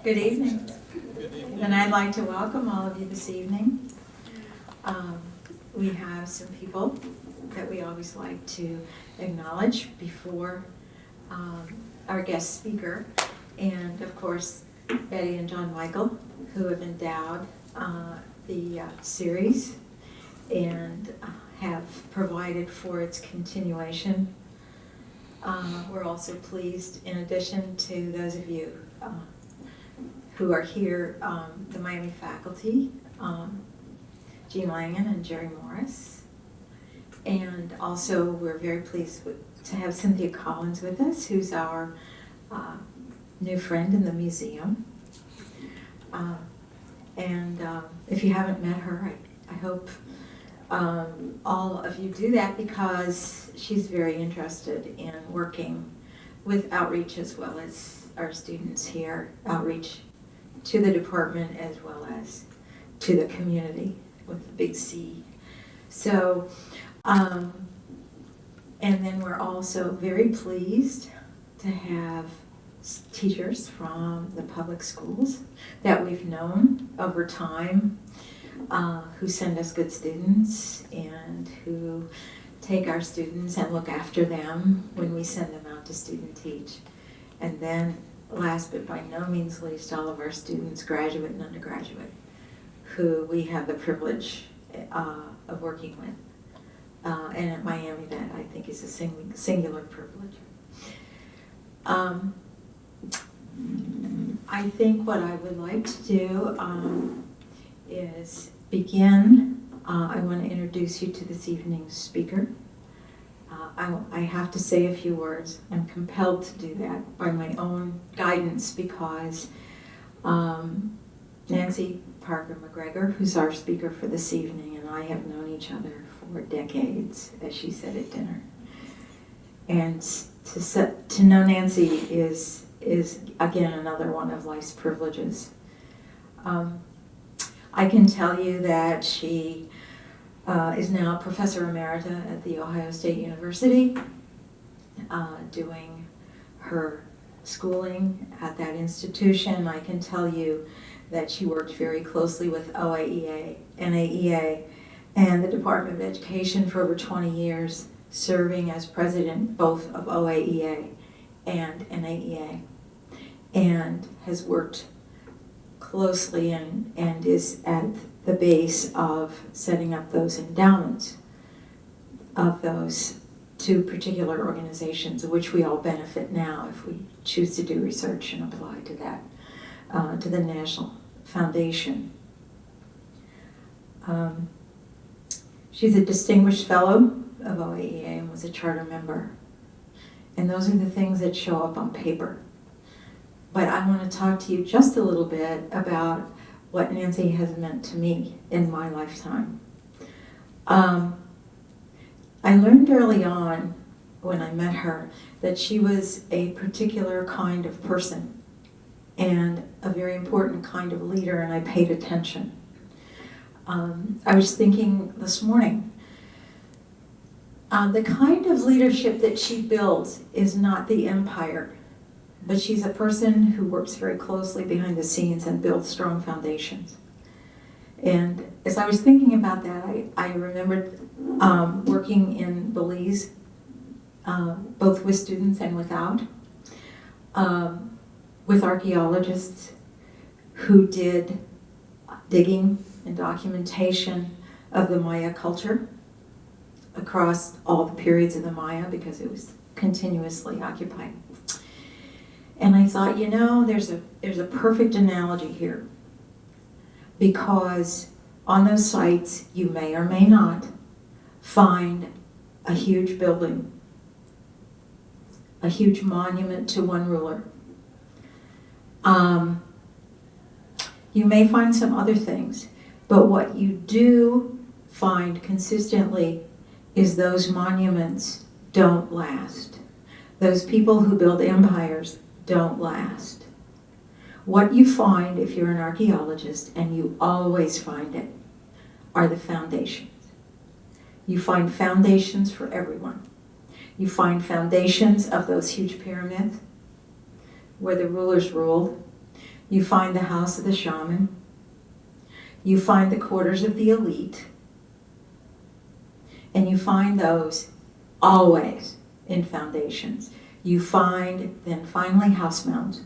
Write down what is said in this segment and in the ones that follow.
Good evening. And I'd like to welcome all of you this evening. We have some people that we always like to acknowledge before our guest speaker. And of course, Betty and John Michael, who have endowed the series and have provided for its continuation. We're also pleased, in addition to those of you who are here, the Miami faculty, Jean Langan and Jerry Morris. And also we're very pleased to have Cynthia Collins with us, who's our new friend in the museum. If you haven't met her, I hope all of you do that, because she's very interested in working with outreach as well as our students here, outreach to the department as well as to the community with the big C. So, and then we're also very pleased to have teachers from the public schools that we've known over time, who send us good students and who take our students and look after them when we send them out to student teach. And then last but by no means least, all of our students, graduate and undergraduate, who we have the privilege of working with. And at Miami, that I think is a singular privilege. I think what I would like to do is begin. I want to introduce you to this evening's speaker. I have to say a few words. I'm compelled to do that by my own guidance, because Nancy Parker MacGregor, who's our speaker for this evening, and I have known each other for decades, as she said at dinner. And to know Nancy is again another one of life's privileges. I can tell you that she is now Professor Emerita at The Ohio State University, doing her schooling at that institution. I can tell you that she worked very closely with OIEA, NAEA, and the Department of Education for over 20 years, serving as president both of OIEA and NAEA, and has worked closely and is at the base of setting up those endowments of those two particular organizations, of which we all benefit now if we choose to do research and apply to that, to the National Foundation. She's a distinguished fellow of OAEA and was a charter member. And those are the things that show up on paper. But I want to talk to you just a little bit about what Nancy has meant to me in my lifetime. I learned early on when I met her that she was a particular kind of person and a very important kind of leader, and I paid attention. I was thinking this morning, the kind of leadership that she builds is not the empire, but she's a person who works very closely behind the scenes and builds strong foundations. And as I was thinking about that, I remembered working in Belize, both with students and without, with archaeologists who did digging and documentation of the Maya culture across all the periods of the Maya, because it was continuously occupied. And I thought, you know, there's a perfect analogy here, because on those sites you may or may not find a huge building, a huge monument to one ruler. You may find some other things, but what you do find consistently is those monuments don't last. Those people who build empires don't last. What you find, if you're an archaeologist, and you always find it, are the foundations. You find foundations for everyone. You find foundations of those huge pyramids where the rulers ruled. You find the house of the shaman. You find the quarters of the elite. And you find those always in foundations. You find then finally house mounds,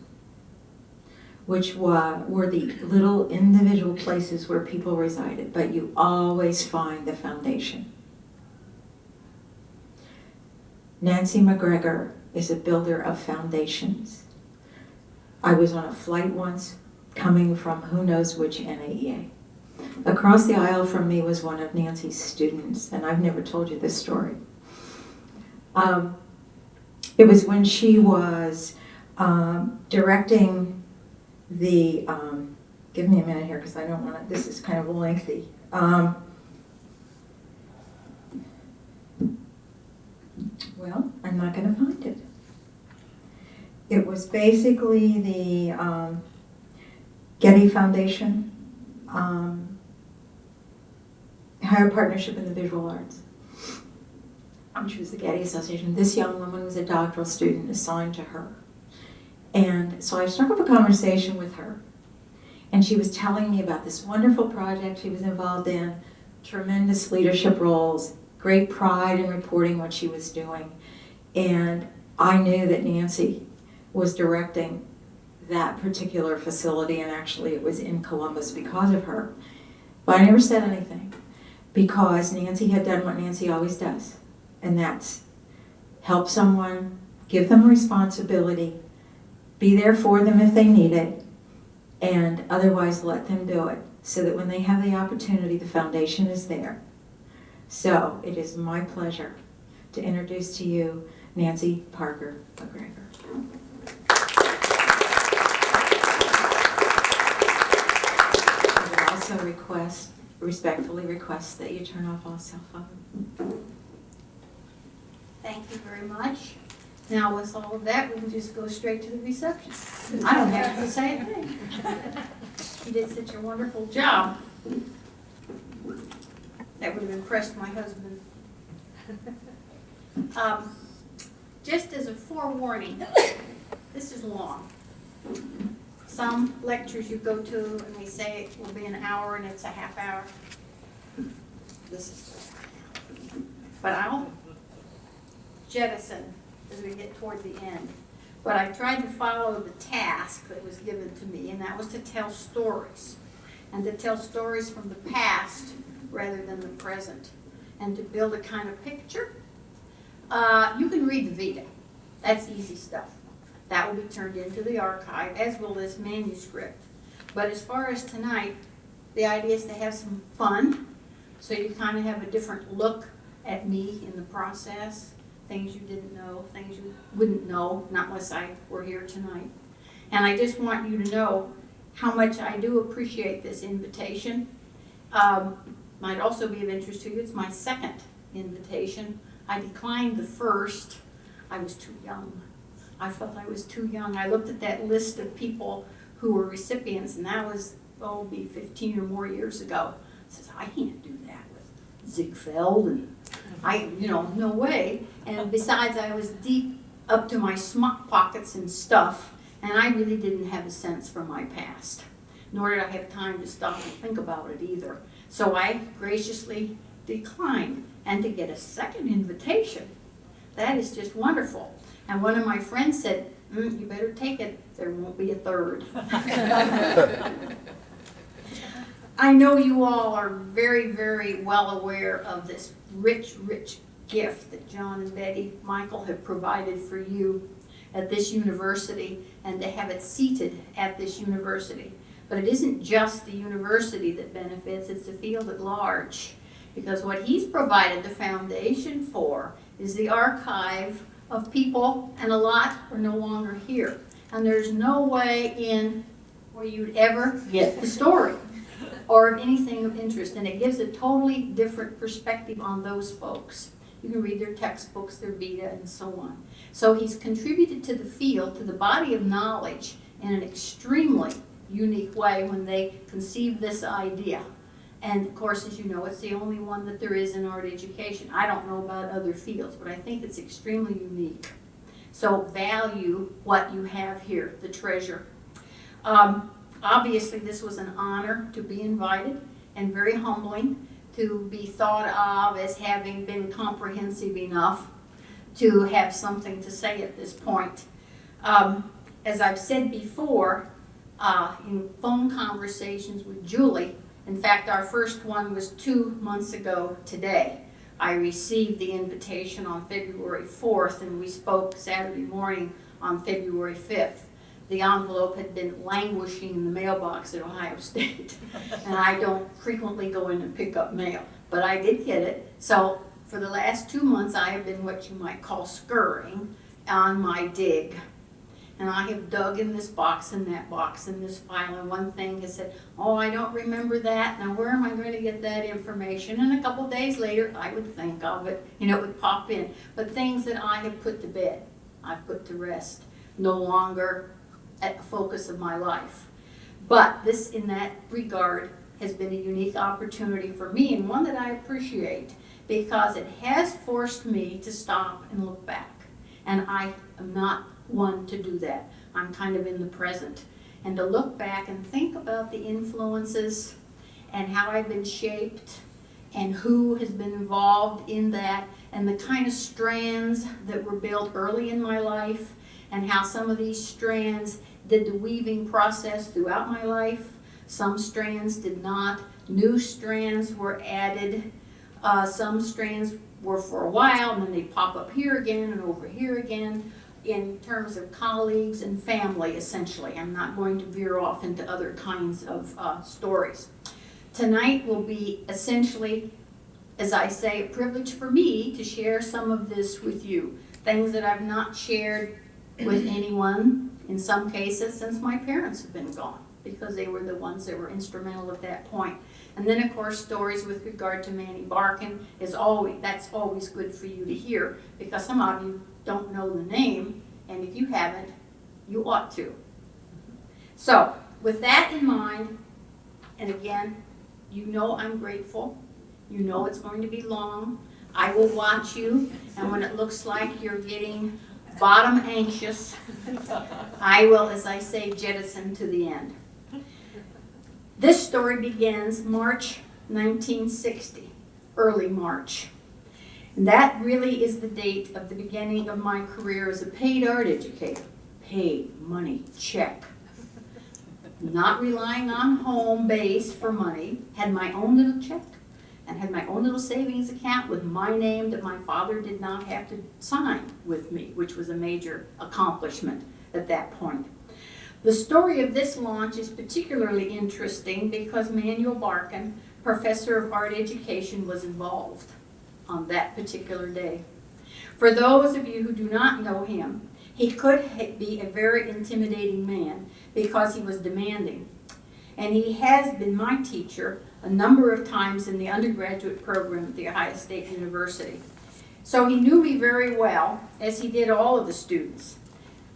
which were the little individual places where people resided, but you always find the foundation. Nancy MacGregor is a builder of foundations. I was on a flight once coming from who knows which NAEA. Across the aisle from me was one of Nancy's students, and I've never told you this story. It was when she was directing the, give me a minute here because I don't want to, this is kind of lengthy. Well, I'm not going to find it. It was basically the Getty Foundation, Higher Partnership in the Visual Arts, which was the Getty Association. This young woman was a doctoral student assigned to her. And so I struck up a conversation with her. And she was telling me about this wonderful project she was involved in, tremendous leadership roles, great pride in reporting what she was doing. And I knew that Nancy was directing that particular facility, and actually it was in Columbus because of her. But I never said anything because Nancy had done what Nancy always does, and that's help someone, give them responsibility, be there for them if they need it, and otherwise let them do it so that when they have the opportunity, the foundation is there. So it is my pleasure to introduce to you Nancy Parker MacGregor. I would also respectfully request that you turn off all cell phone. Thank you very much. Now with all of that, we can just go straight to the reception. I don't have to say a thing. You did such a wonderful job. That would have impressed my husband. Just as a forewarning, this is long. Some lectures you go to and they say it will be an hour and it's a half hour. This is, but I'll jettison as we get toward the end. But I tried to follow the task that was given to me, and that was to tell stories. And to tell stories from the past rather than the present. And to build a kind of picture. You can read the Vita. That's easy stuff. That will be turned into the archive, as will this manuscript. But as far as tonight, the idea is to have some fun. So you kind of have a different look at me in the process. Things you didn't know, things you wouldn't know, not unless I were here tonight. And I just want you to know how much I do appreciate this invitation. Might also be of interest to you, it's my second invitation. I declined the first. I was too young. I felt I was too young. I looked at that list of people who were recipients, and that was, be 15 or more years ago. I says, I can't do that with Ziegfeld, and no way. And besides, I was deep up to my smock pockets and stuff, and I really didn't have a sense for my past. Nor did I have time to stop and think about it either. So I graciously declined. And to get a second invitation, that is just wonderful. And one of my friends said, you better take it, there won't be a third. I know you all are very, very well aware of this rich, rich gift that John and Betty Michael have provided for you at this university, and to have it seated at this university. But it isn't just the university that benefits, it's the field at large. Because what he's provided the foundation for is the archive of people, and a lot are no longer here. And there's no way in where you'd ever get the story or anything of interest. And it gives a totally different perspective on those folks. You can read their textbooks, their Vita, and so on. So he's contributed to the field, to the body of knowledge, in an extremely unique way when they conceived this idea. And of course, as you know, it's the only one that there is in art education. I don't know about other fields, but I think it's extremely unique. So value what you have here, the treasure. Obviously, this was an honor to be invited and very humbling to be thought of as having been comprehensive enough to have something to say at this point. As I've said before, in phone conversations with Julie, in fact, our first one was 2 months ago today. I received the invitation on February 4th, and we spoke Saturday morning on February 5th. The envelope had been languishing in the mailbox at Ohio State, and I don't frequently go in and pick up mail, but I did get it. So for the last 2 months, I have been what you might call scurrying on my dig. And I have dug in this box and that box and this file, and one thing has said, oh, I don't remember that. Now where am I going to get that information? And a couple days later, I would think of it, it would pop in. But things that I have put to bed, I've put to rest, no longer at the focus of my life. But this, in that regard, has been a unique opportunity for me, and one that I appreciate, because it has forced me to stop and look back. And I am not one to do that. I'm kind of in the present. And to look back and think about the influences and how I've been shaped and who has been involved in that, and the kind of strands that were built early in my life, and how some of these strands did the weaving process throughout my life. Some strands did not. New strands were added. Some strands were for a while, and then they pop up here again and over here again, in terms of colleagues and family, essentially. I'm not going to veer off into other kinds of stories. Tonight will be essentially, as I say, a privilege for me to share some of this with you. Things that I've not shared with anyone, in some cases, since my parents have been gone, because they were the ones that were instrumental at that point. And then, of course, stories with regard to Manny Barkin that's always good for you to hear, because some of you don't know the name, and if you haven't, you ought to. So, with that in mind, and again, you know I'm grateful. You know it's going to be long. I will watch you, and when it looks like you're getting bottom anxious, I will, as I say, jettison to the end. This story begins March 1960, early March. And that really is the date of the beginning of my career as a paid art educator. Paid money, check. Not relying on home base for money. Had my own little check and had my own little savings account with my name that my father did not have to sign with me, which was a major accomplishment at that point. The story of this launch is particularly interesting because Manuel Barkin, professor of art education, was involved on that particular day. For those of you who do not know him, he could be a very intimidating man because he was demanding. And he has been my teacher a number of times in the undergraduate program at The Ohio State University. So he knew me very well, as he did all of the students.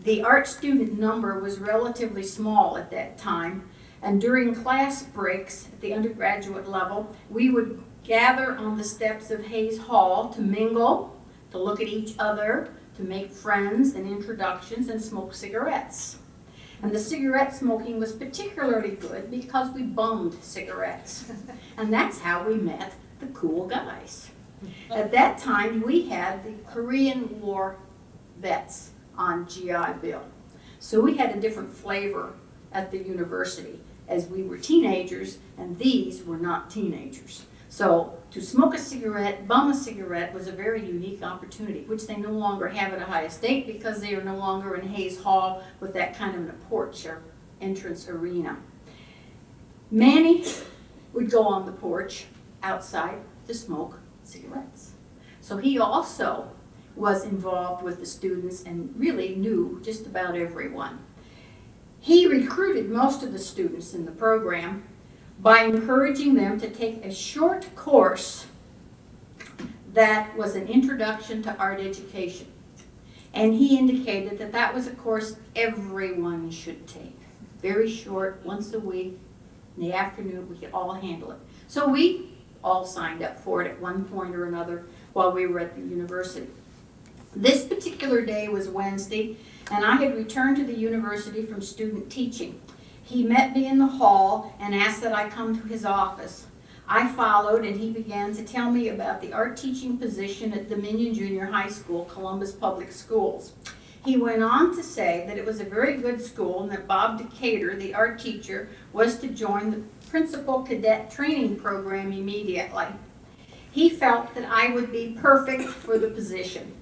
The art student number was relatively small at that time, and during class breaks at the undergraduate level, we would gather on the steps of Hayes Hall to mingle, to look at each other, to make friends and introductions, and smoke cigarettes. And the cigarette smoking was particularly good because we bummed cigarettes. And that's how we met the cool guys. At that time, we had the Korean War vets on GI Bill. So we had a different flavor at the university as we were teenagers, and these were not teenagers. So to smoke a cigarette, bum a cigarette, was a very unique opportunity, which they no longer have at Ohio State because they are no longer in Hayes Hall with that kind of a porch or entrance arena. Manny would go on the porch outside to smoke cigarettes. So he also was involved with the students and really knew just about everyone. He recruited most of the students in the program by encouraging them to take a short course that was an introduction to art education. And he indicated that that was a course everyone should take. Very short, once a week, in the afternoon, we could all handle it. So we all signed up for it at one point or another while we were at the university. This particular day was Wednesday, and I had returned to the university from student teaching. He met me in the hall and asked that I come to his office. I followed, and he began to tell me about the art teaching position at Dominion Junior High School, Columbus Public Schools. He went on to say that it was a very good school and that Bob Decatur, the art teacher, was to join the principal cadet training program immediately. He felt that I would be perfect for the position.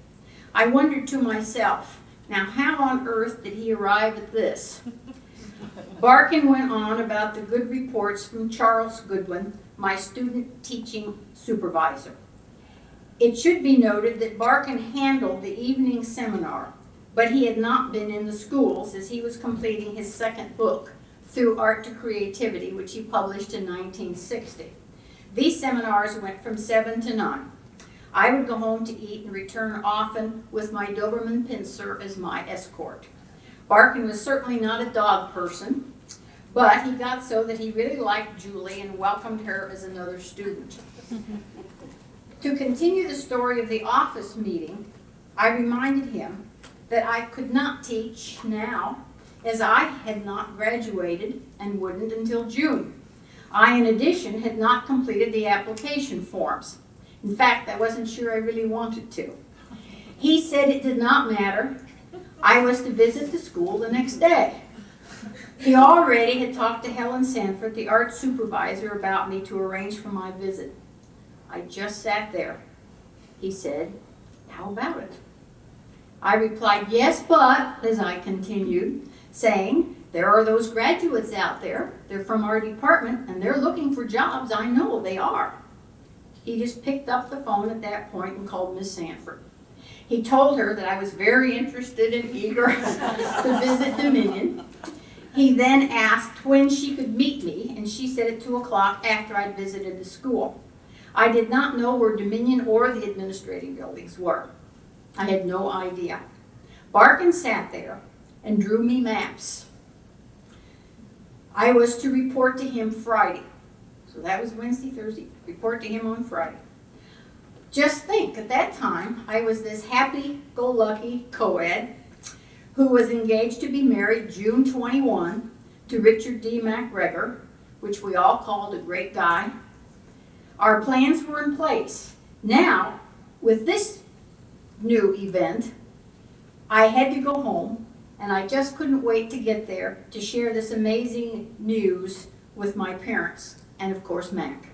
I wondered to myself, now how on earth did he arrive at this? Barkin went on about the good reports from Charles Goodwin, my student teaching supervisor. It should be noted that Barkin handled the evening seminar, but he had not been in the schools as he was completing his second book, Through Art to Creativity, which he published in 1960. These seminars went from 7 to 9. I would go home to eat and return often with my Doberman Pinscher as my escort. Barkin was certainly not a dog person, but he got so that he really liked Julie and welcomed her as another student. To continue the story of the office meeting, I reminded him that I could not teach now, as I had not graduated and wouldn't until June. I, in addition, had not completed the application forms. In fact, I wasn't sure I really wanted to. He said it did not matter. I was to visit the school the next day. He already had talked to Helen Sanford, the art supervisor, about me to arrange for my visit. I just sat there. He said, "How about it?" I replied, "Yes, but," as I continued, saying, "There are those graduates out there. They're from our department, and they're looking for jobs. I know they are." He just picked up the phone at that point and called Miss Sanford. He told her that I was very interested and eager to visit Dominion. He then asked when she could meet me, and she said at 2 o'clock after I'd visited the school. I did not know where Dominion or the administrative buildings were. I had no idea. Barkin sat there and drew me maps. I was to report to him Friday. So that was Wednesday, Thursday. Report to him on Friday. Just think, at that time, I was this happy-go-lucky co-ed who was engaged to be married June 21 to Richard D. MacGregor, which we all called a great guy. Our plans were in place. Now, with this new event, I had to go home, and I just couldn't wait to get there to share this amazing news with my parents and, of course, Mac.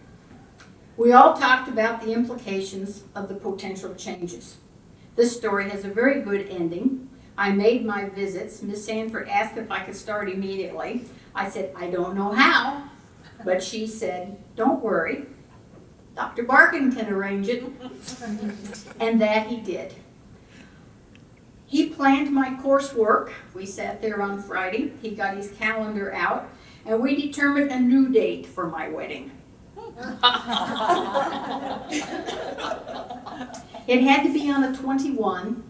We all talked about the implications of the potential changes. This story has a very good ending. I made my visits. Miss Sanford asked if I could start immediately. I said, "I don't know how," but she said, "Don't worry. Dr. Barkin can arrange it." And that he did. He planned my coursework. We sat there on Friday. He got his calendar out, and we determined a new date for my wedding. It had to be on a 21.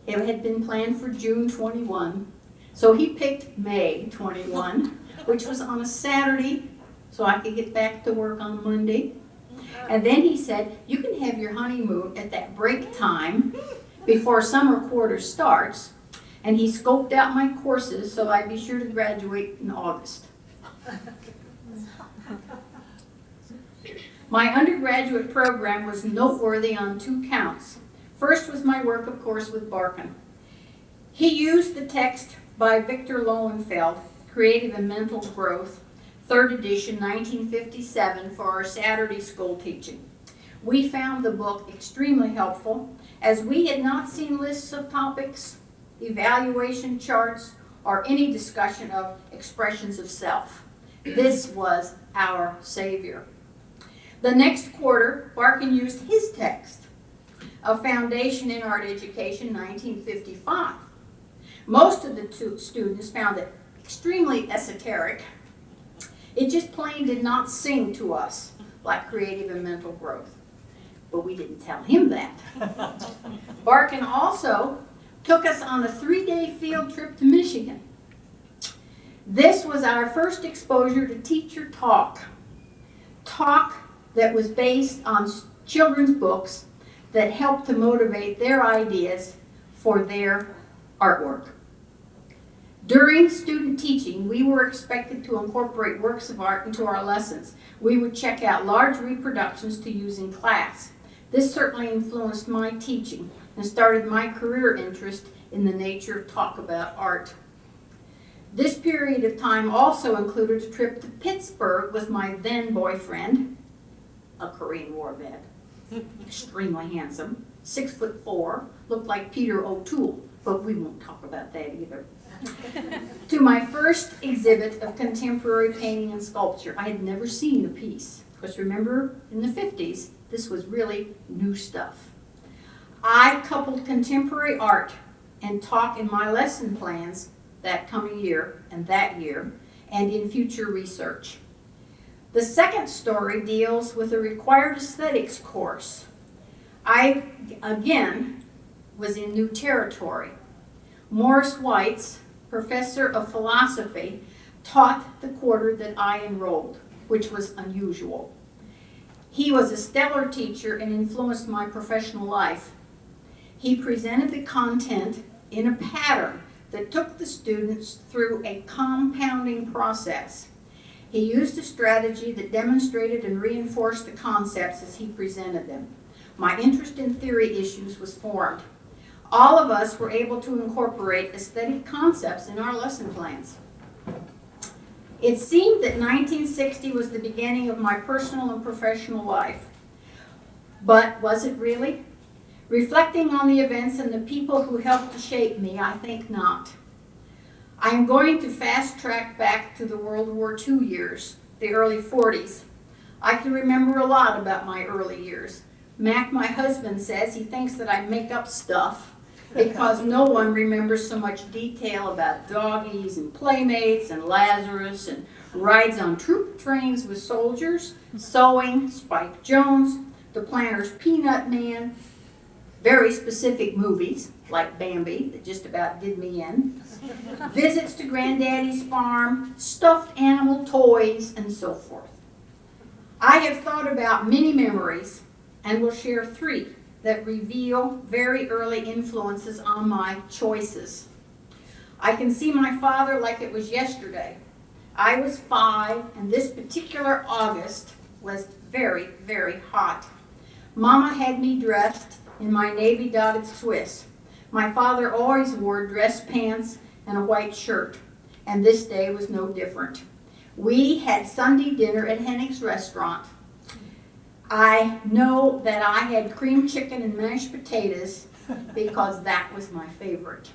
It had been planned for June 21. So he picked May 21, which was on a Saturday, so I could get back to work on Monday. And then he said, "You can have your honeymoon at that break time before summer quarter starts." And he scoped out my courses so I'd be sure to graduate in August. My undergraduate program was noteworthy on 2 counts. First was my work, of course, with Barkin. He used the text by Victor Lowenfeld, Creative and Mental Growth, 3rd edition, 1957, for our Saturday school teaching. We found the book extremely helpful, as we had not seen lists of topics, evaluation charts, or any discussion of expressions of self. This was our savior. The next quarter, Barkin used his text, A Foundation in Art Education, 1955. Most of the students found it extremely esoteric. It just plain did not sing to us like Creative and Mental Growth. But we didn't tell him that. Barkin also took us on a 3-day field trip to Michigan. This was our first exposure to teacher talk that was based on children's books that helped to motivate their ideas for their artwork. During student teaching, we were expected to incorporate works of art into our lessons. We would check out large reproductions to use in class. This certainly influenced my teaching and started my career interest in the nature of talk about art. This period of time also included a trip to Pittsburgh with my then boyfriend, a Korean War vet, extremely handsome, 6'4", looked like Peter O'Toole, but we won't talk about that either. To my first exhibit of contemporary painting and sculpture. I had never seen a piece, because remember, in the 50s, this was really new stuff. I coupled contemporary art and talk in my lesson plans that coming year and that year, and in future research. The second story deals with a required aesthetics course. I, again, was in new territory. Morris Weitz, professor of philosophy, taught the quarter that I enrolled, which was unusual. He was a stellar teacher and influenced my professional life. He presented the content in a pattern that took the students through a compounding process. He used a strategy that demonstrated and reinforced the concepts as he presented them. My interest in theory issues was formed. All of us were able to incorporate aesthetic concepts in our lesson plans. It seemed that 1960 was the beginning of my personal and professional life. But was it really? Reflecting on the events and the people who helped to shape me, I think not. I'm going to fast track back to the World War II years, the early 40s. I can remember a lot about my early years. Mac, my husband, says he thinks that I make up stuff because no one remembers so much detail about doggies and playmates and Lazarus and rides on troop trains with soldiers, sewing, Spike Jones, the Planter's Peanut Man, very specific movies like Bambi that just about did me in, visits to Granddaddy's farm, stuffed animal toys, and so forth. I have thought about many memories and will share 3 that reveal very early influences on my choices. I can see my father like it was yesterday. I was 5, and this particular August was very, very hot. Mama had me dressed in my navy dotted Swiss. My father always wore dress pants and a white shirt, and this day was no different. We had Sunday dinner at Hennick's restaurant. I know that I had cream chicken and mashed potatoes because that was my favorite.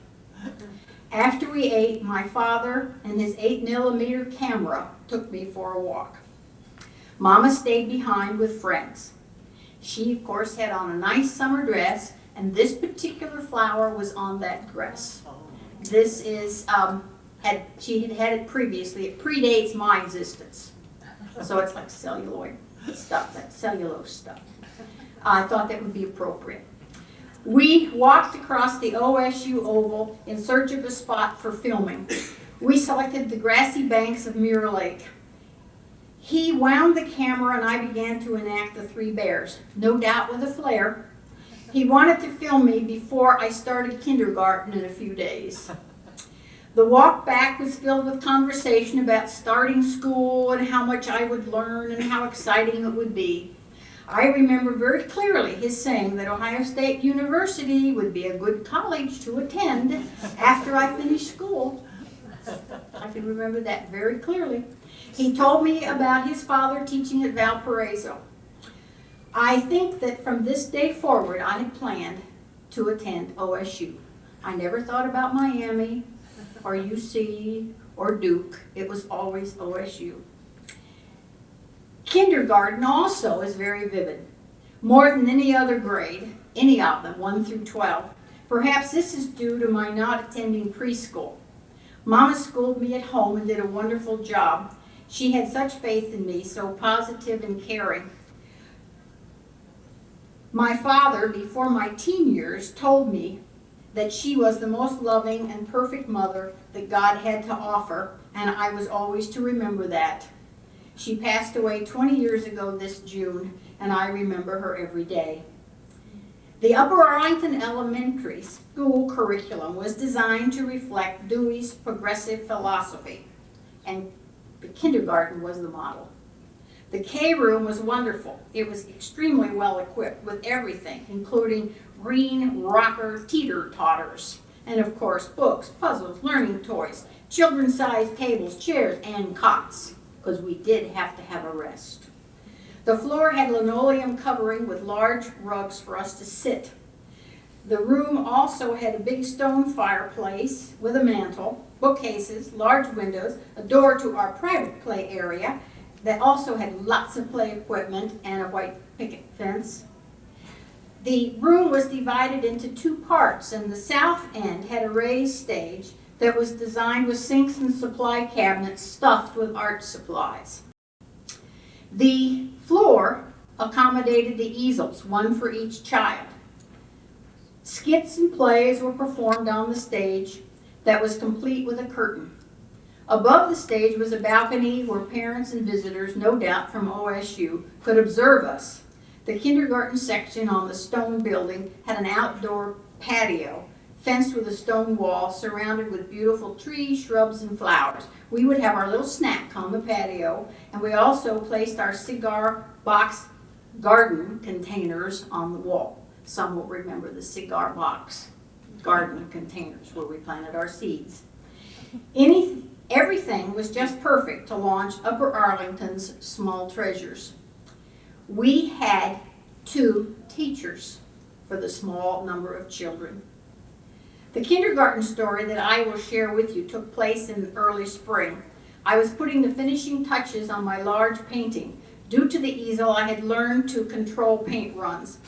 After we ate, my father and his 8mm camera took me for a walk. Mama stayed behind with friends. She, of course, had on a nice summer dress, and this particular flower was on that dress. This is, she had had it previously. It predates my existence. So it's like celluloid stuff, that cellulose stuff. I thought that would be appropriate. We walked across the OSU Oval in search of a spot for filming. We selected the grassy banks of Mirror Lake. He wound the camera and I began to enact the 3 bears, no doubt with a flair. He wanted to film me before I started kindergarten in a few days. The walk back was filled with conversation about starting school and how much I would learn and how exciting it would be. I remember very clearly his saying that Ohio State University would be a good college to attend after I finished school. I can remember that very clearly. He told me about his father teaching at Valparaiso. I think that from this day forward, I had planned to attend OSU. I never thought about Miami or UC or Duke. It was always OSU. Kindergarten also is very vivid, more than any other grade, any of them, 1 through 12. Perhaps this is due to my not attending preschool. Mama schooled me at home and did a wonderful job. She had such faith in me, so positive and caring. My father, before my teen years, told me that she was the most loving and perfect mother that God had to offer, and I was always to remember that. She passed away 20 years ago this June, and I remember her every day. The Upper Arlington Elementary School curriculum was designed to reflect Dewey's progressive philosophy, and the kindergarten was the model. The K room was wonderful. It was extremely well equipped with everything, including green rocker teeter-totters, and of course books, puzzles, learning toys, children's-sized tables, chairs, and cots, because we did have to have a rest. The floor had linoleum covering with large rugs for us to sit. The room also had a big stone fireplace with a mantel, bookcases, large windows, a door to our private play area that also had lots of play equipment and a white picket fence. The room was divided into two parts, and the south end had a raised stage that was designed with sinks and supply cabinets stuffed with art supplies. The floor accommodated the easels, one for each child. Skits and plays were performed on the stage that was complete with a curtain. Above the stage was a balcony where parents and visitors, no doubt from OSU, could observe us. The kindergarten section on the stone building had an outdoor patio, fenced with a stone wall, surrounded with beautiful trees, shrubs, and flowers. We would have our little snack on the patio, and we also placed our cigar box garden containers on the wall. Some will remember the cigar box garden containers where we planted our seeds. Everything was just perfect to launch Upper Arlington's small treasures. We had 2 teachers for the small number of children. The kindergarten story that I will share with you took place in early spring. I was putting the finishing touches on my large painting. Due to the easel, I had learned to control paint runs.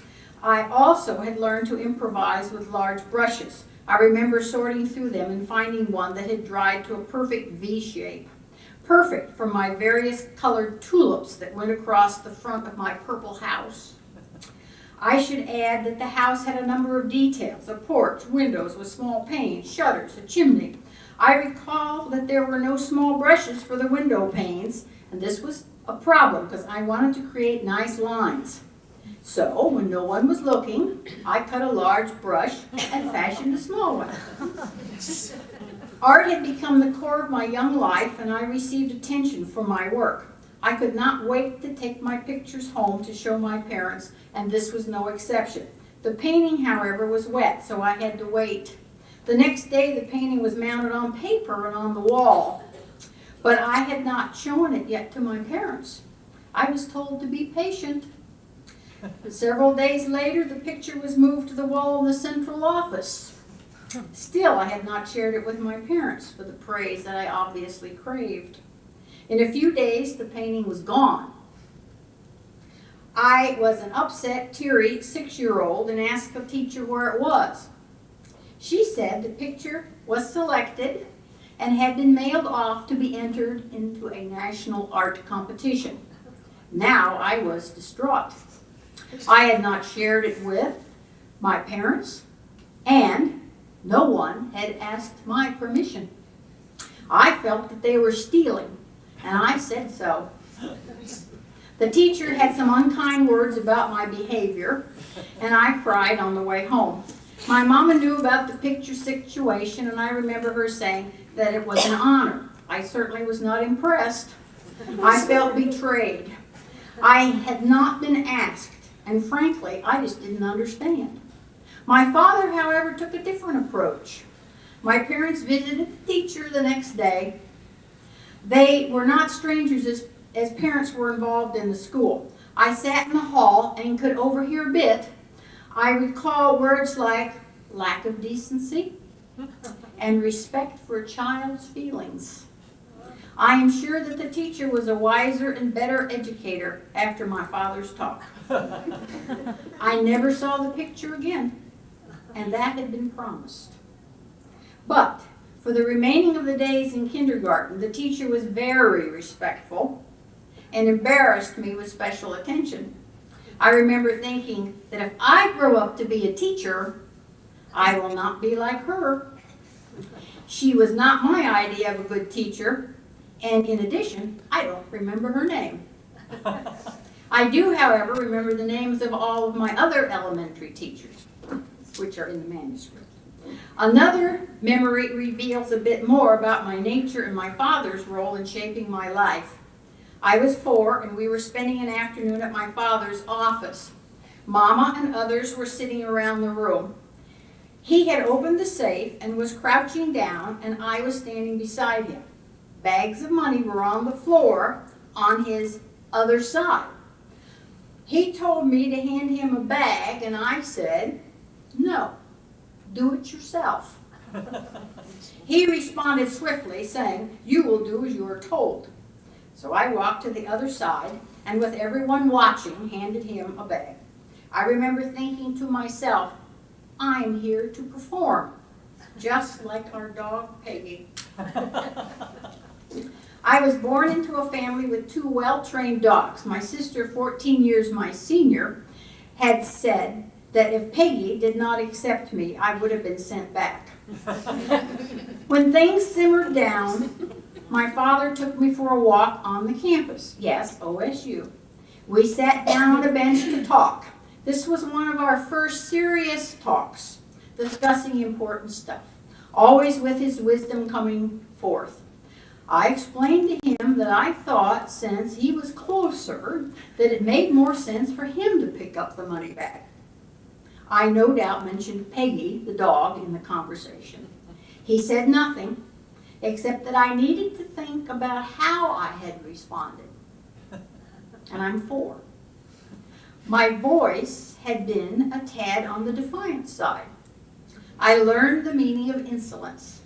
I also had learned to improvise with large brushes. I remember sorting through them and finding one that had dried to a perfect V shape. Perfect for my various colored tulips that went across the front of my purple house. I should add that the house had a number of details: a porch, windows with small panes, shutters, a chimney. I recall that there were no small brushes for the window panes, and this was a problem because I wanted to create nice lines. So, when no one was looking, I cut a large brush and fashioned a small one. Art had become the core of my young life, and I received attention for my work. I could not wait to take my pictures home to show my parents, and this was no exception. The painting, however, was wet, so I had to wait. The next day, the painting was mounted on paper and on the wall, but I had not shown it yet to my parents. I was told to be patient. Several days later, the picture was moved to the wall in the central office. Still, I had not shared it with my parents for the praise that I obviously craved. In a few days, the painting was gone. I was an upset, teary 6-year-old and asked the teacher where it was. She said the picture was selected and had been mailed off to be entered into a national art competition. Now I was distraught. I had not shared it with my parents, and no one had asked my permission. I felt that they were stealing, and I said so. The teacher had some unkind words about my behavior, and I cried on the way home. My mama knew about the picture situation, and I remember her saying that it was an honor. I certainly was not impressed. I felt betrayed. I had not been asked, and frankly, I just didn't understand. My father, however, took a different approach. My parents visited the teacher the next day. They were not strangers as parents were involved in the school. I sat in the hall and could overhear a bit. I recall words like lack of decency and respect for a child's feelings. I am sure that the teacher was a wiser and better educator after my father's talk. I never saw the picture again, and that had been promised. But for the remaining of the days in kindergarten, the teacher was very respectful and embarrassed me with special attention. I remember thinking that if I grow up to be a teacher, I will not be like her. She was not my idea of a good teacher, and in addition, I don't remember her name. I do, however, remember the names of all of my other elementary teachers, which are in the manuscript. Another memory reveals a bit more about my nature and my father's role in shaping my life. I was 4, and we were spending an afternoon at my father's office. Mama and others were sitting around the room. He had opened the safe and was crouching down, and I was standing beside him. Bags of money were on the floor on his other side. He told me to hand him a bag, and I said, "No, do it yourself." He responded swiftly, saying, "You will do as you are told." So I walked to the other side, and with everyone watching, handed him a bag. I remember thinking to myself, "I'm here to perform, just like our dog Peggy." I was born into a family with 2 well-trained dogs. My sister, 14 years my senior, had said that if Peggy did not accept me, I would have been sent back. When things simmered down, my father took me for a walk on the campus. Yes, OSU. We sat down on a bench to talk. This was one of our first serious talks, discussing important stuff, always with his wisdom coming forth. I explained to him that I thought, since he was closer, that it made more sense for him to pick up the money bag. I no doubt mentioned Peggy, the dog, in the conversation. He said nothing, except that I needed to think about how I had responded. And I'm 4. My voice had been a tad on the defiant side. I learned the meaning of insolence,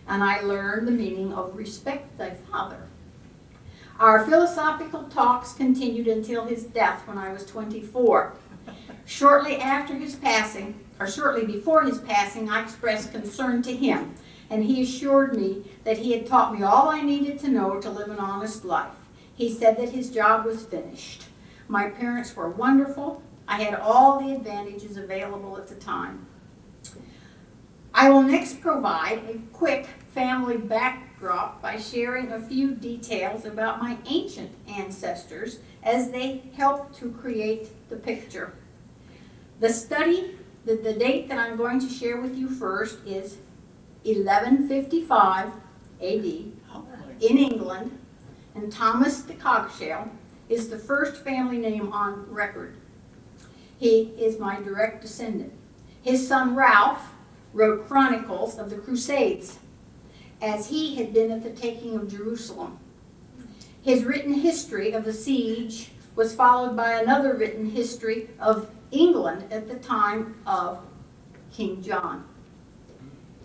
and I learned the meaning of respect thy father. Our philosophical talks continued until his death when I was 24. Shortly before his passing, I expressed concern to him, and he assured me that he had taught me all I needed to know to live an honest life. He said that his job was finished. My parents were wonderful. I had all the advantages available at the time. I will next provide a quick family backdrop by sharing a few details about my ancient ancestors as they help to create the picture. The date that I'm going to share with you first is 1155 AD in England, and Thomas de Coggeshall is the first family name on record. He is my direct descendant. His son Ralph wrote chronicles of the Crusades, as he had been at the taking of Jerusalem. His written history of the siege was followed by another written history of England at the time of King John.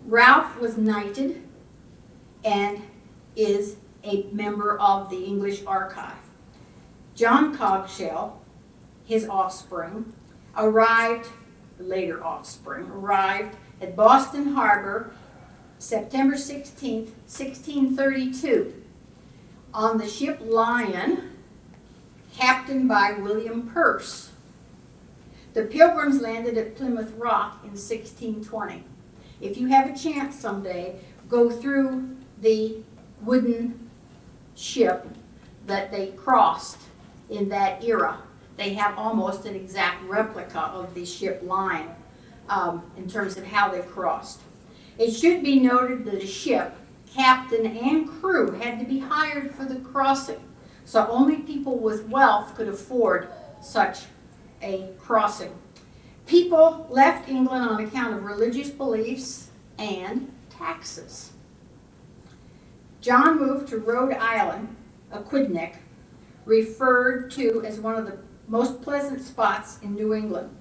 Ralph was knighted and is a member of the English Archive. John Coggeshall, his offspring, later offspring, arrived at Boston Harbor September 16th, 1632, on the ship Lion, captained by William Pearce. The Pilgrims landed at Plymouth Rock in 1620. If you have a chance someday, go through the wooden ship that they crossed in that era. They have almost an exact replica of the ship Lion in terms of how they crossed. It should be noted that a ship, captain and crew had to be hired for the crossing, so only people with wealth could afford such a crossing. People left England on account of religious beliefs and taxes. John moved to Rhode Island, Aquidneck, referred to as one of the most pleasant spots in New England.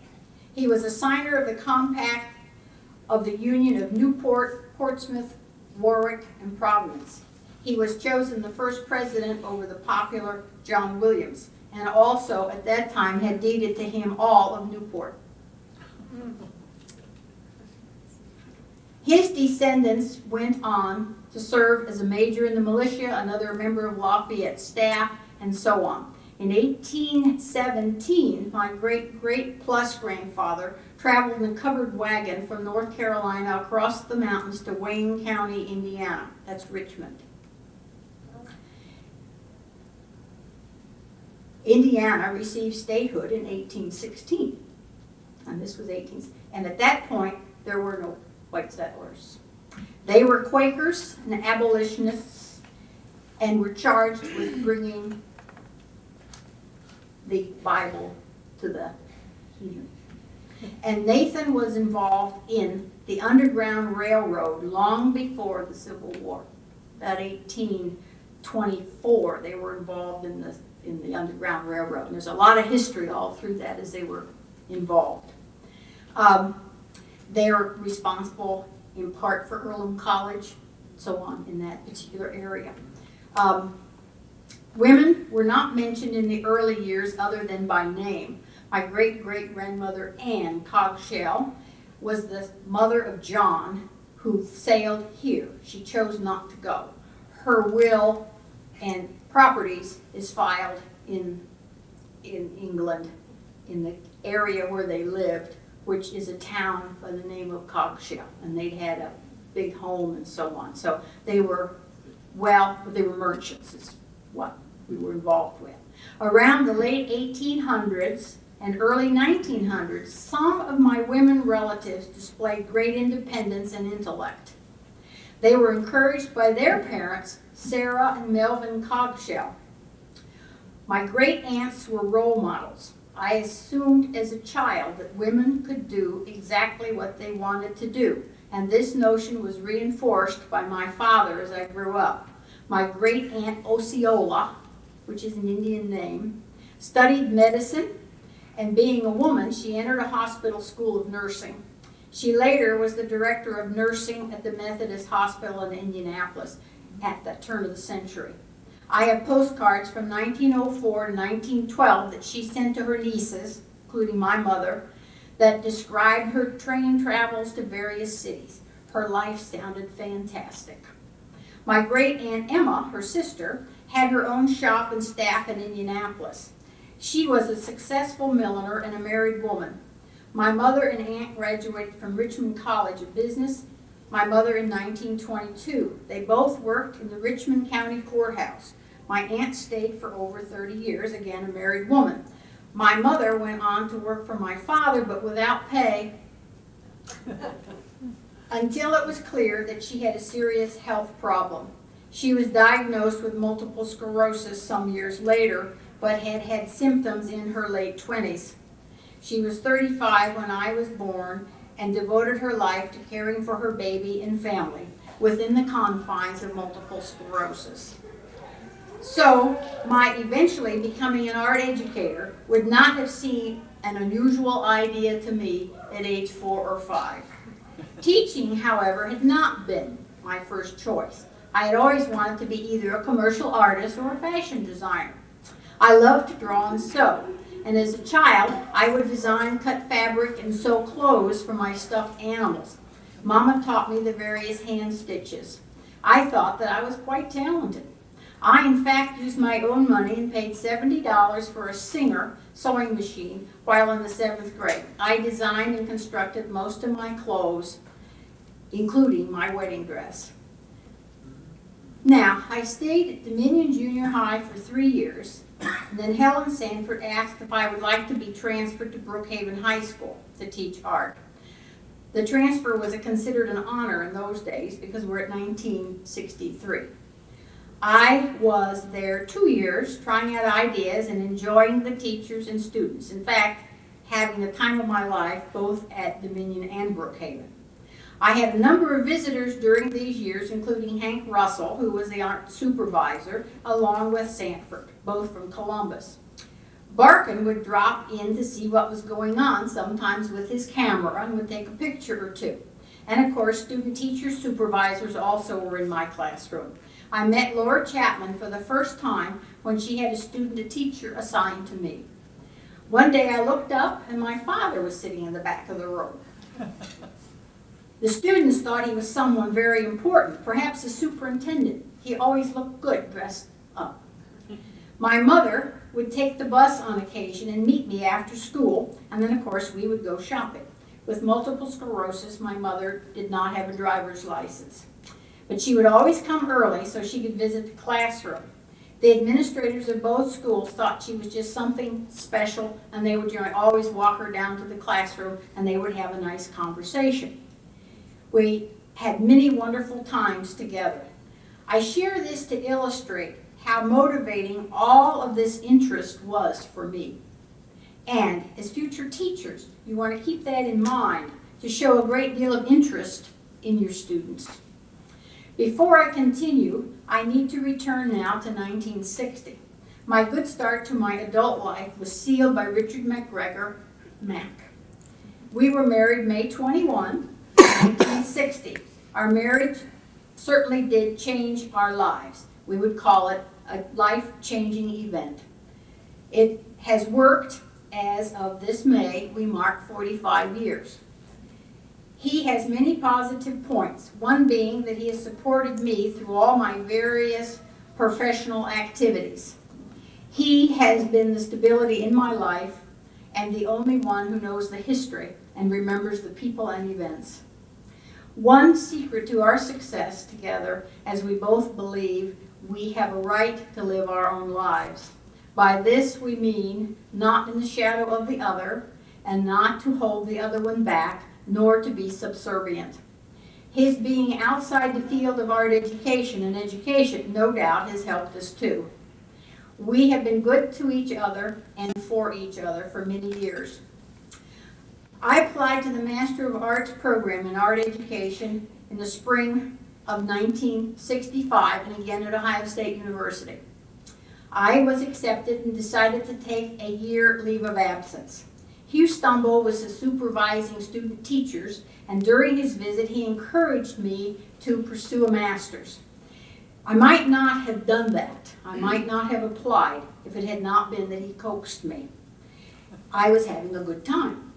He was a signer of the Compact of the Union of Newport, Portsmouth, Warwick, and Providence. He was chosen the first president over the popular John Williams, and also at that time had deeded to him all of Newport. His descendants went on to serve as a major in the militia, another member of Lafayette's staff, and so on. In 1817, my great-great-plus-grandfather traveled in a covered wagon from North Carolina across the mountains to Wayne County, Indiana. That's Richmond. Indiana received statehood in 1816. And this was and at that point, there were no white settlers. They were Quakers and abolitionists and were charged with bringing the Bible to the heathen. And Nathan was involved in the Underground Railroad long before the Civil War. About 1824, they were involved in the Underground Railroad. And there's a lot of history all through that as they were involved. They are responsible in part for Earlham College, so on, in that particular area. Women were not mentioned in the early years other than by name. My great-great-grandmother Anne Cogshell was the mother of John, who sailed here. She chose not to go. Her will and properties is filed in England, in the area where they lived, which is a town by the name of Cogshell, and they'd had a big home and so on. So they were merchants is what we were involved with. Around the late 1800s and early 1900s, some of my women relatives displayed great independence and intellect. They were encouraged by their parents, Sarah and Melvin Cogshell. My great aunts were role models. I assumed as a child that women could do exactly what they wanted to do, and this notion was reinforced by my father as I grew up. My great aunt Osceola, which is an Indian name, studied medicine, and being a woman, she entered a hospital school of nursing. She later was the director of nursing at the Methodist Hospital in Indianapolis at the turn of the century. I have postcards from 1904 to 1912 that she sent to her nieces, including my mother, that described her train travels to various cities. Her life sounded fantastic. My great aunt Emma, her sister, had her own shop and staff in Indianapolis. She was a successful milliner and a married woman. My mother and aunt graduated from Richmond College of Business, my mother in 1922. They both worked in the Richmond County Courthouse. My aunt stayed for over 30 years, again a married woman. My mother went on to work for my father, but without pay, until it was clear that she had a serious health problem. She was diagnosed with multiple sclerosis some years later, but had had symptoms in her late 20s. She was 35 when I was born and devoted her life to caring for her baby and family within the confines of multiple sclerosis. So, my eventually becoming an art educator would not have seemed an unusual idea to me at age 4 or 5. Teaching, however, had not been my first choice. I had always wanted to be either a commercial artist or a fashion designer. I loved to draw and sew, and as a child, I would design, cut fabric, and sew clothes for my stuffed animals. Mama taught me the various hand stitches. I thought that I was quite talented. I, in fact, used my own money and paid $70 for a Singer sewing machine while in the 7th grade. I designed and constructed most of my clothes, including my wedding dress. Now, I stayed at Dominion Junior High for 3 years, and then Helen Sanford asked if I would like to be transferred to Brookhaven High School to teach art. The transfer was considered an honor in those days because we're at 1963. I was there 2 years trying out ideas and enjoying the teachers and students. In fact, having the time of my life both at Dominion and Brookhaven. I had a number of visitors during these years, including Hank Russell, who was the art supervisor, along with Sanford, both from Columbus. Barkin would drop in to see what was going on, sometimes with his camera, and would take a picture or two. And of course, student teacher supervisors also were in my classroom. I met Laura Chapman for the first time when she had a student a teacher assigned to me. One day I looked up and my father was sitting in the back of the room. The students thought he was someone very important, perhaps a superintendent. He always looked good dressed up. My mother would take the bus on occasion and meet me after school, and then of course we would go shopping. With multiple sclerosis, my mother did not have a driver's license. But she would always come early so she could visit the classroom. The administrators of both schools thought she was just something special, and they would always walk her down to the classroom and they would have a nice conversation. We had many wonderful times together. I share this to illustrate how motivating all of this interest was for me. And as future teachers, you want to keep that in mind to show a great deal of interest in your students. Before I continue, I need to return now to 1960. My good start to my adult life was sealed by Richard MacGregor, Mac. We were married May 21, 1960. Our marriage certainly did change our lives. We would call it a life-changing event. It has worked. As of this May, we mark 45 years. He has many positive points, one being that he has supported me through all my various professional activities. He has been the stability in my life and the only one who knows the history and remembers the people and events. One secret to our success together, as we both believe we have a right to live our own lives. By this we mean not in the shadow of the other, and not to hold the other one back, nor to be subservient. His being outside the field of art education, and education no doubt has helped us too. We have been good to each other and for each other for many years. I applied to the Master of Arts program in art education in the spring of 1965, and again at Ohio State University. I was accepted and decided to take a year leave of absence. Hugh Stumble was the supervising student teachers, and during his visit he encouraged me to pursue a master's. I might not have done that. I might not have applied if it had not been that he coaxed me. I was having a good time.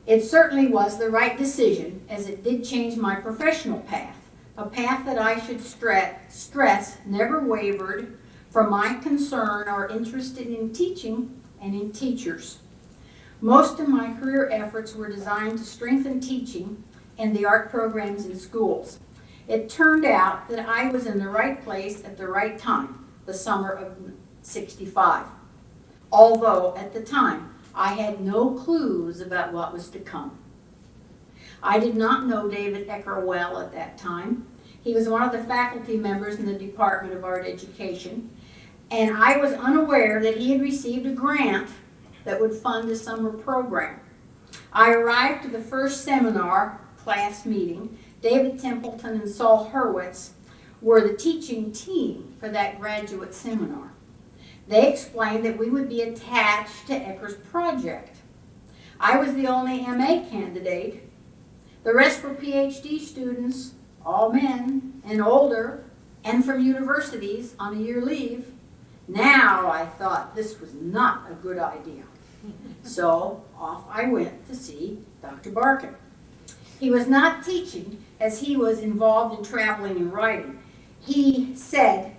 It certainly was the right decision, as it did change my professional path, a path that I should stress never wavered from my concern or interest in teaching and in teachers. Most of my career efforts were designed to strengthen teaching and the art programs in schools. It turned out that I was in the right place at the right time, the summer of '65. Although at the time I had no clues about what was to come. I did not know David Ecker well at that time. He was one of the faculty members in the Department of Art Education, and I was unaware that he had received a grant that would fund a summer program. I arrived to the first seminar class meeting. David Templeton and Saul Hurwitz were the teaching team for that graduate seminar. They explained that we would be attached to Ecker's project. I was the only MA candidate. The rest were PhD students, all men and older, and from universities on a year leave. Now I thought this was not a good idea. So off I went to see Dr. Barkin. He was not teaching, as he was involved in traveling and writing. He said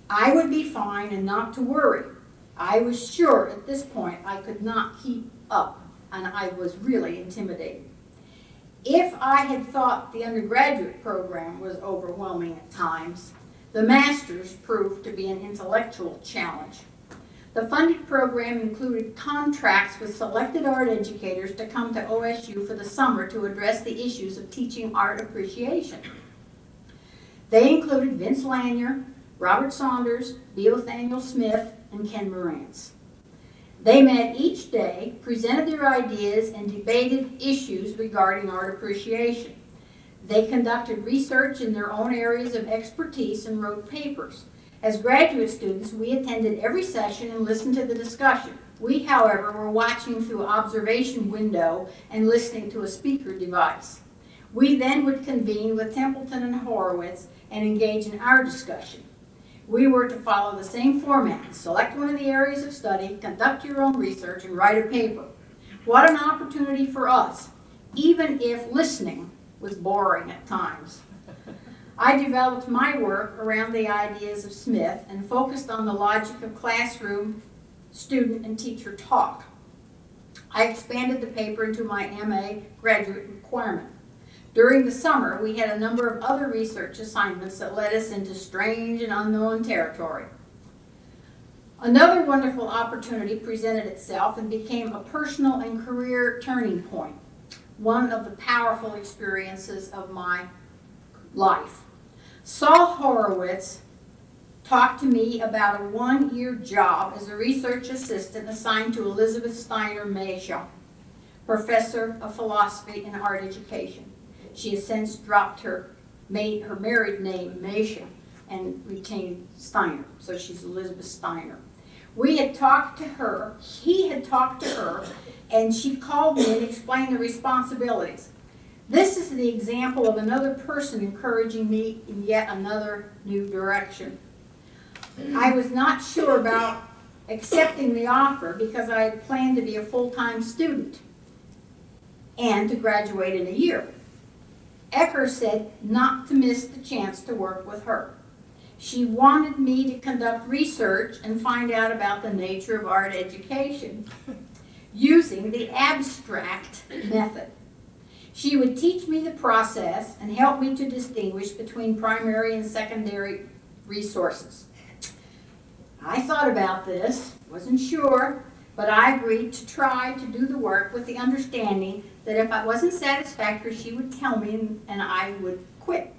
I would be fine and not to worry. I was sure at this point I could not keep up, and I was really intimidated. If I had thought the undergraduate program was overwhelming at times, the master's proved to be an intellectual challenge. The funded program included contracts with selected art educators to come to OSU for the summer to address the issues of teaching art appreciation. They included Vince Lanier, Robert Saunders, B. Nathaniel Smith, and Ken Morantz. They met each day, presented their ideas, and debated issues regarding art appreciation. They conducted research in their own areas of expertise and wrote papers. As graduate students, we attended every session and listened to the discussion. We, however, were watching through an observation window and listening to a speaker device. We then would convene with Templeton and Horowitz and engage in our discussion. We were to follow the same format: select one of the areas of study, conduct your own research, and write a paper. What an opportunity for us, even if listening was boring at times. I developed my work around the ideas of Smith and focused on the logic of classroom, student, and teacher talk. I expanded the paper into my MA graduate requirement. During the summer, we had a number of other research assignments that led us into strange and unknown territory. Another wonderful opportunity presented itself and became a personal and career turning point, one of the powerful experiences of my life. Saul Horowitz talked to me about a one-year job as a research assistant assigned to Elizabeth Steiner Mesha, professor of philosophy and art education. She has since dropped her married name, Mesha, and retained Steiner, so she's Elizabeth Steiner. We had talked to her, he had talked to her, and she called me and explained the responsibilities. This is the example of another person encouraging me in yet another new direction. I was not sure about accepting the offer because I had planned to be a full-time student and to graduate in a year. Ecker said not to miss the chance to work with her. She wanted me to conduct research and find out about the nature of art education using the abstract method. She would teach me the process and help me to distinguish between primary and secondary resources. I thought about this, wasn't sure, but I agreed to try to do the work with the understanding that if I wasn't satisfactory, she would tell me and I would quit.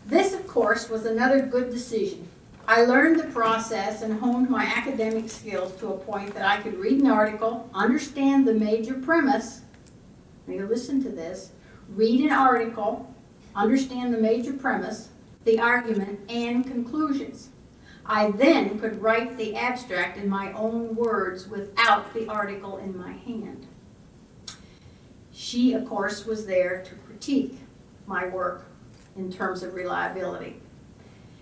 This, of course, was another good decision. I learned the process and honed my academic skills to a point that I could read an article, understand the major premise. Now listen to this. Read an article, understand the major premise, the argument, and conclusions. I then could write the abstract in my own words without the article in my hand. She, of course, was there to critique my work in terms of reliability.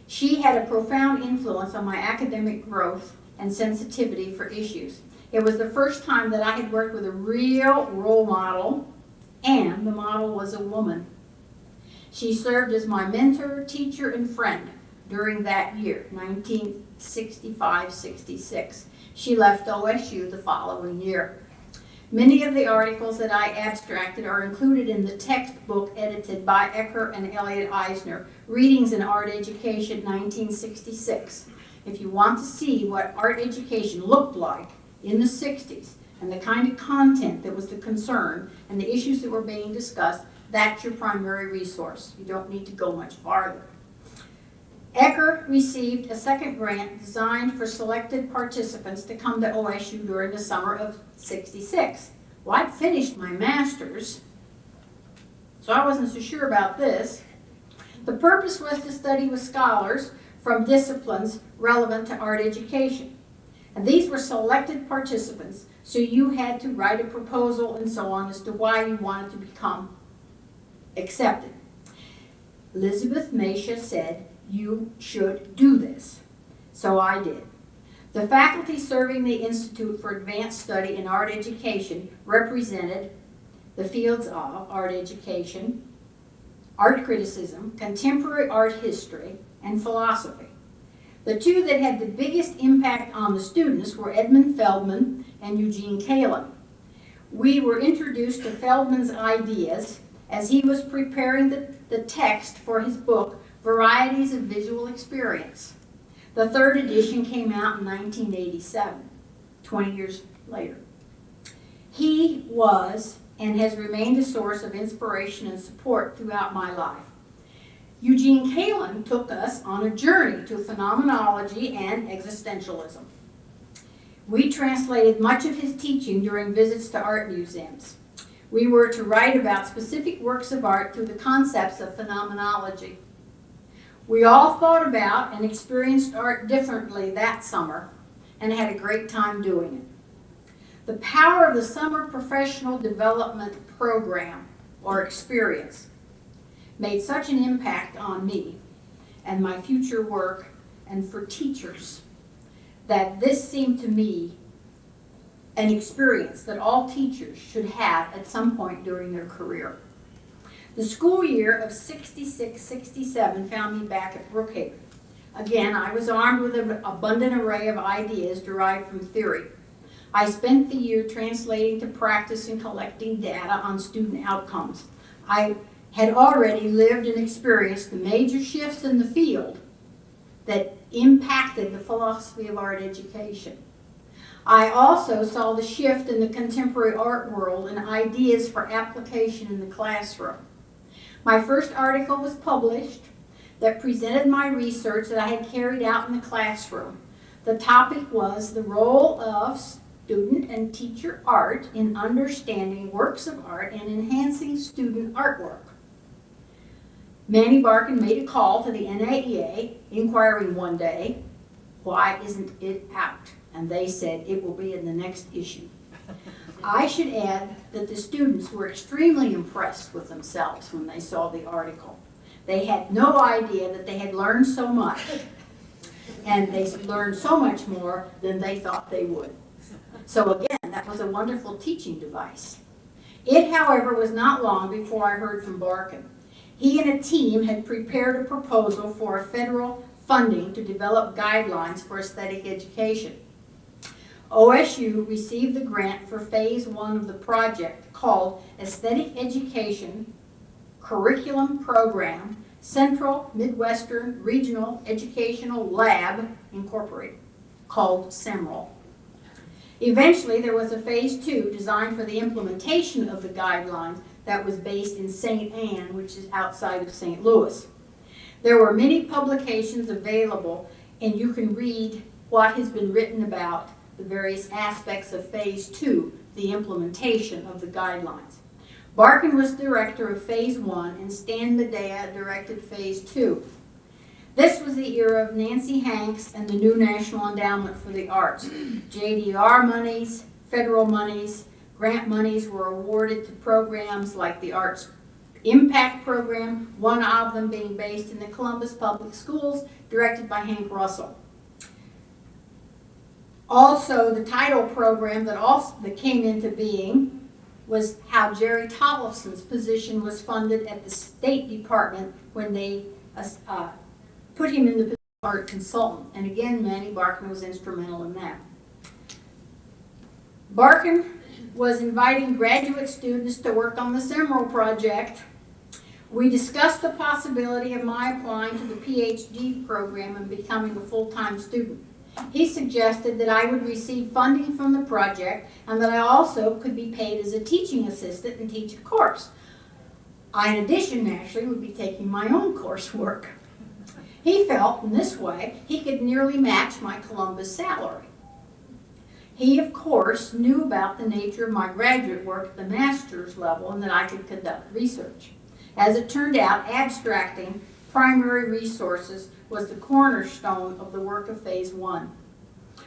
She had a profound influence on my academic growth and sensitivity for issues. It was the first time that I had worked with a real role model, and the model was a woman. She served as my mentor, teacher, and friend during that year, 1965-66. She left OSU the following year. Many of the articles that I abstracted are included in the textbook edited by Ecker and Elliot Eisner, Readings in Art Education, 1966. If you want to see what art education looked like in the 60s and the kind of content that was the concern and the issues that were being discussed, that's your primary resource. You don't need to go much farther. Ecker received a second grant designed for selected participants to come to OSU during the summer of '66. Well, I'd finished my master's, so I wasn't so sure about this. The purpose was to study with scholars from disciplines relevant to art education. And these were selected participants, so you had to write a proposal and so on as to why you wanted to become accepted. Elizabeth Mesha said, "You should do this." So I did. The faculty serving the Institute for Advanced Study in Art Education represented the fields of art education, art criticism, contemporary art history, and philosophy. The two that had the biggest impact on the students were Edmund Feldman and Eugene Kalin. We were introduced to Feldman's ideas as he was preparing the text for his book, Varieties of Visual Experience. The third edition came out in 1987, 20 years later. He was and has remained a source of inspiration and support throughout my life. Eugene Kalin took us on a journey to phenomenology and existentialism. We translated much of his teaching during visits to art museums. We were to write about specific works of art through the concepts of phenomenology. We all thought about and experienced art differently that summer and had a great time doing it. The power of the summer professional development program or experience made such an impact on me and my future work and for teachers that this seemed to me an experience that all teachers should have at some point during their career. The school year of 66-67 found me back at Brookhaven. Again, I was armed with an abundant array of ideas derived from theory. I spent the year translating to practice and collecting data on student outcomes. I had already lived and experienced the major shifts in the field that impacted the philosophy of art education. I also saw the shift in the contemporary art world and ideas for application in the classroom. My first article was published that presented my research that I had carried out in the classroom. The topic was the role of student and teacher art in understanding works of art and enhancing student artwork. Manny Barkin made a call to the NAEA, inquiring one day, why isn't it out? And they said it will be in the next issue. I should add that the students were extremely impressed with themselves when they saw the article. They had no idea that they had learned so much, and they learned so much more than they thought they would. So again, that was a wonderful teaching device. It, however, was not long before I heard from Barkin. He and a team had prepared a proposal for federal funding to develop guidelines for aesthetic education. OSU received the grant for phase 1 of the project called Aesthetic Education Curriculum Program, Central Midwestern Regional Educational Lab, Incorporated, called CEMRL. Eventually, there was a phase 2 designed for the implementation of the guidelines that was based in St. Anne, which is outside of St. Louis. There were many publications available, and you can read what has been written about the various aspects of phase 2, the implementation of the guidelines. Barkin was director of phase 1, and Stan Medea directed phase 2. This was the era of Nancy Hanks and the new National Endowment for the Arts. JDR monies, federal monies, grant monies were awarded to programs like the Arts Impact Program, one of them being based in the Columbus Public Schools, directed by Hank Russell. Also, the title program that came into being was how Jerry Tollefson's position was funded at the State Department when they put him in the position of art consultant. And again, Manny Barkin was instrumental in that. Barkin was inviting graduate students to work on the CEMRL project. We discussed the possibility of my applying to the PhD program and becoming a full-time student. He suggested that I would receive funding from the project and that I also could be paid as a teaching assistant and teach a course. I, in addition, naturally, would be taking my own coursework. He felt in this way he could nearly match my Columbus salary. He, of course, knew about the nature of my graduate work at the master's level and that I could conduct research. As it turned out, abstracting primary resources was the cornerstone of the work of phase 1.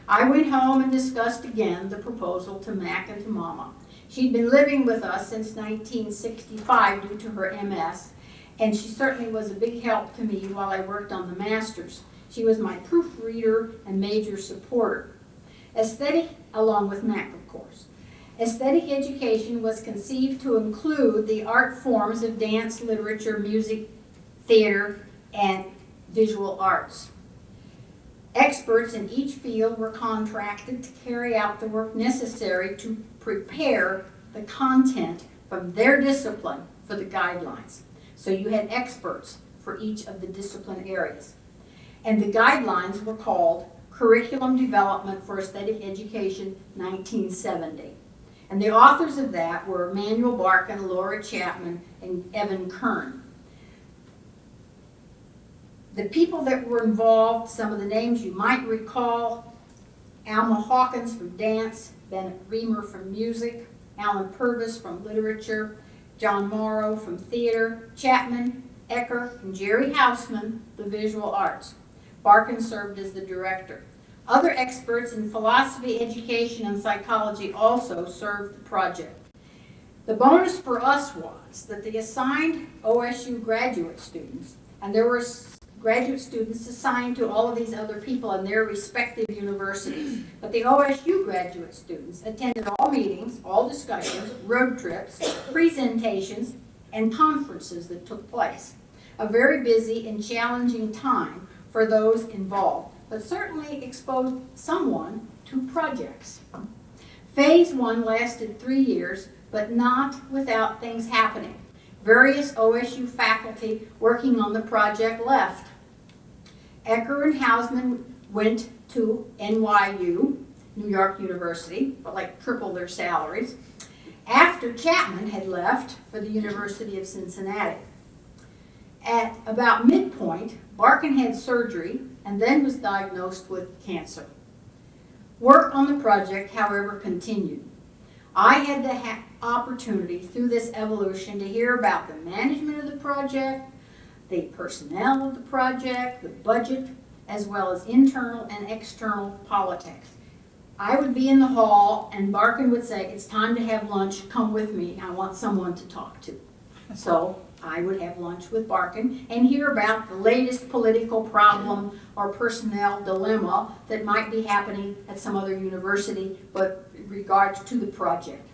I went home and discussed again the proposal to Mac and to Mama. She'd been living with us since 1965 due to her MS, and she certainly was a big help to me while I worked on the master's. She was my proofreader and major supporter. Along with Mac, of course. Aesthetic education was conceived to include the art forms of dance, literature, music, theater, and visual arts. Experts in each field were contracted to carry out the work necessary to prepare the content from their discipline for the guidelines. So you had experts for each of the discipline areas. And the guidelines were called Curriculum Development for Aesthetic Education 1970. And the authors of that were Manuel Barkin, Laura Chapman, and Evan Kern. The people that were involved, some of the names you might recall: Alma Hawkins from dance, Bennett Reamer from music, Alan Purvis from literature, John Morrow from theater, Chapman, Ecker, and Jerry Hausman, the visual arts. Barkin served as the director. Other experts in philosophy, education, and psychology also served the project. The bonus for us was that the assigned OSU graduate students, and there were graduate students assigned to all of these other people in their respective universities, but the OSU graduate students attended all meetings, all discussions, road trips, presentations, and conferences that took place. A very busy and challenging time for those involved, but certainly exposed someone to projects. Phase 1 lasted 3 years, but not without things happening. Various OSU faculty working on the project left. Ecker and Hausman went to NYU, New York University, but like triple their salaries, after Chapman had left for the University of Cincinnati. At about midpoint, Barkin had surgery and then was diagnosed with cancer. Work on the project, however, continued. I had the opportunity through this evolution to hear about the management of the project, the personnel of the project, the budget, as well as internal and external politics. I would be in the hall and Barkin would say, "It's time to have lunch, come with me, I want someone to talk to." So I would have lunch with Barkin and hear about the latest political problem or personnel dilemma that might be happening at some other university, but in regards to the project.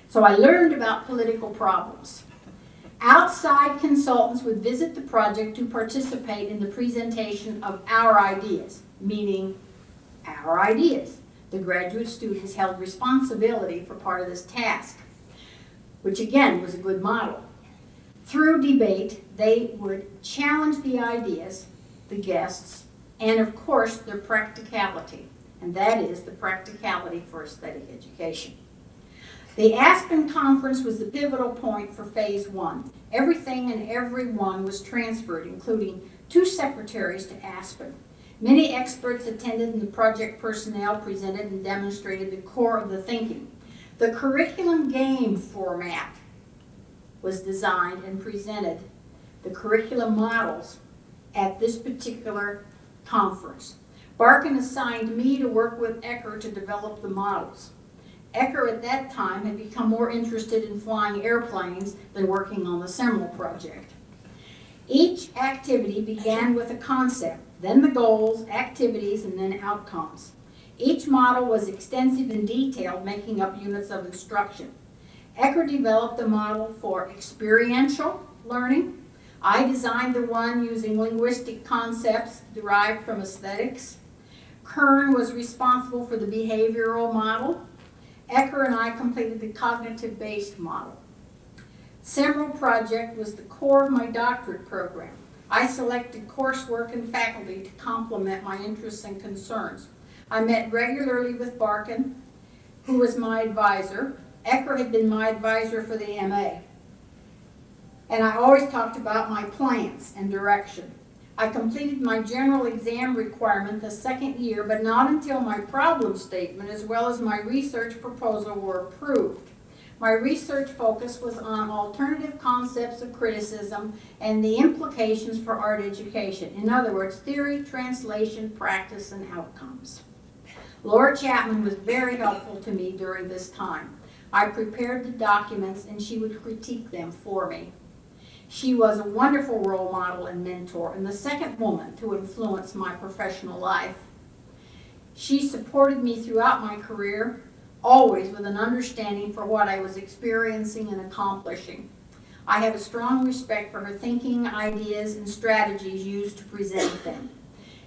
So I learned about political problems. Outside consultants would visit the project to participate in the presentation of our ideas, meaning our ideas. The graduate students held responsibility for part of this task, which again was a good model. Through debate, they would challenge the ideas, the guests, and of course their practicality, and that is the practicality for aesthetic education. The Aspen Conference was the pivotal point for Phase 1. Everything and everyone was transferred, including 2 secretaries to Aspen. Many experts attended and the project personnel presented and demonstrated the core of the thinking. The curriculum game format was designed and presented, the curriculum models, at this particular conference. Barkin assigned me to work with Ecker to develop the models. Ecker at that time had become more interested in flying airplanes than working on the Seminole project. Each activity began with a concept, then the goals, activities, and then outcomes. Each model was extensive and detailed, making up units of instruction. Ecker developed a model for experiential learning. I designed the one using linguistic concepts derived from aesthetics. Kern was responsible for the behavioral model. Ecker and I completed the cognitive-based model. Seminole project was the core of my doctorate program. I selected coursework and faculty to complement my interests and concerns. I met regularly with Barkin, who was my advisor. Ecker had been my advisor for the MA. And I always talked about my plans and direction. I completed my general exam requirement the second year, but not until my problem statement as well as my research proposal were approved. My research focus was on alternative concepts of criticism and the implications for art education. In other words, theory, translation, practice, and outcomes. Laura Chapman was very helpful to me during this time. I prepared the documents and she would critique them for me. She was a wonderful role model and mentor, and the second woman to influence my professional life. She supported me throughout my career, always with an understanding for what I was experiencing and accomplishing. I have a strong respect for her thinking, ideas, and strategies used to present them.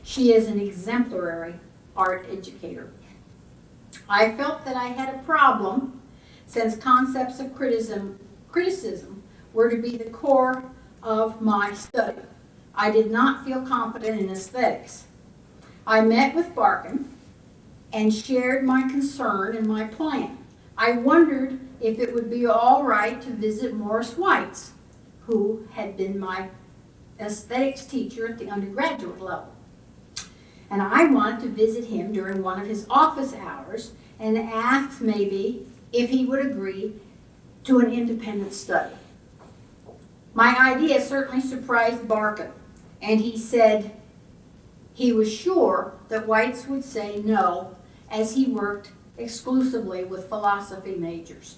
She is an exemplary art educator. I felt that I had a problem since concepts of criticism were to be the core of my study. I did not feel confident in aesthetics. I met with Barkin and shared my concern and my plan. I wondered if it would be all right to visit Morris Weitz, who had been my aesthetics teacher at the undergraduate level. And I wanted to visit him during one of his office hours and asked maybe if he would agree to an independent study. My idea certainly surprised Barkin, and he said he was sure that Weitz would say no, as he worked exclusively with philosophy majors.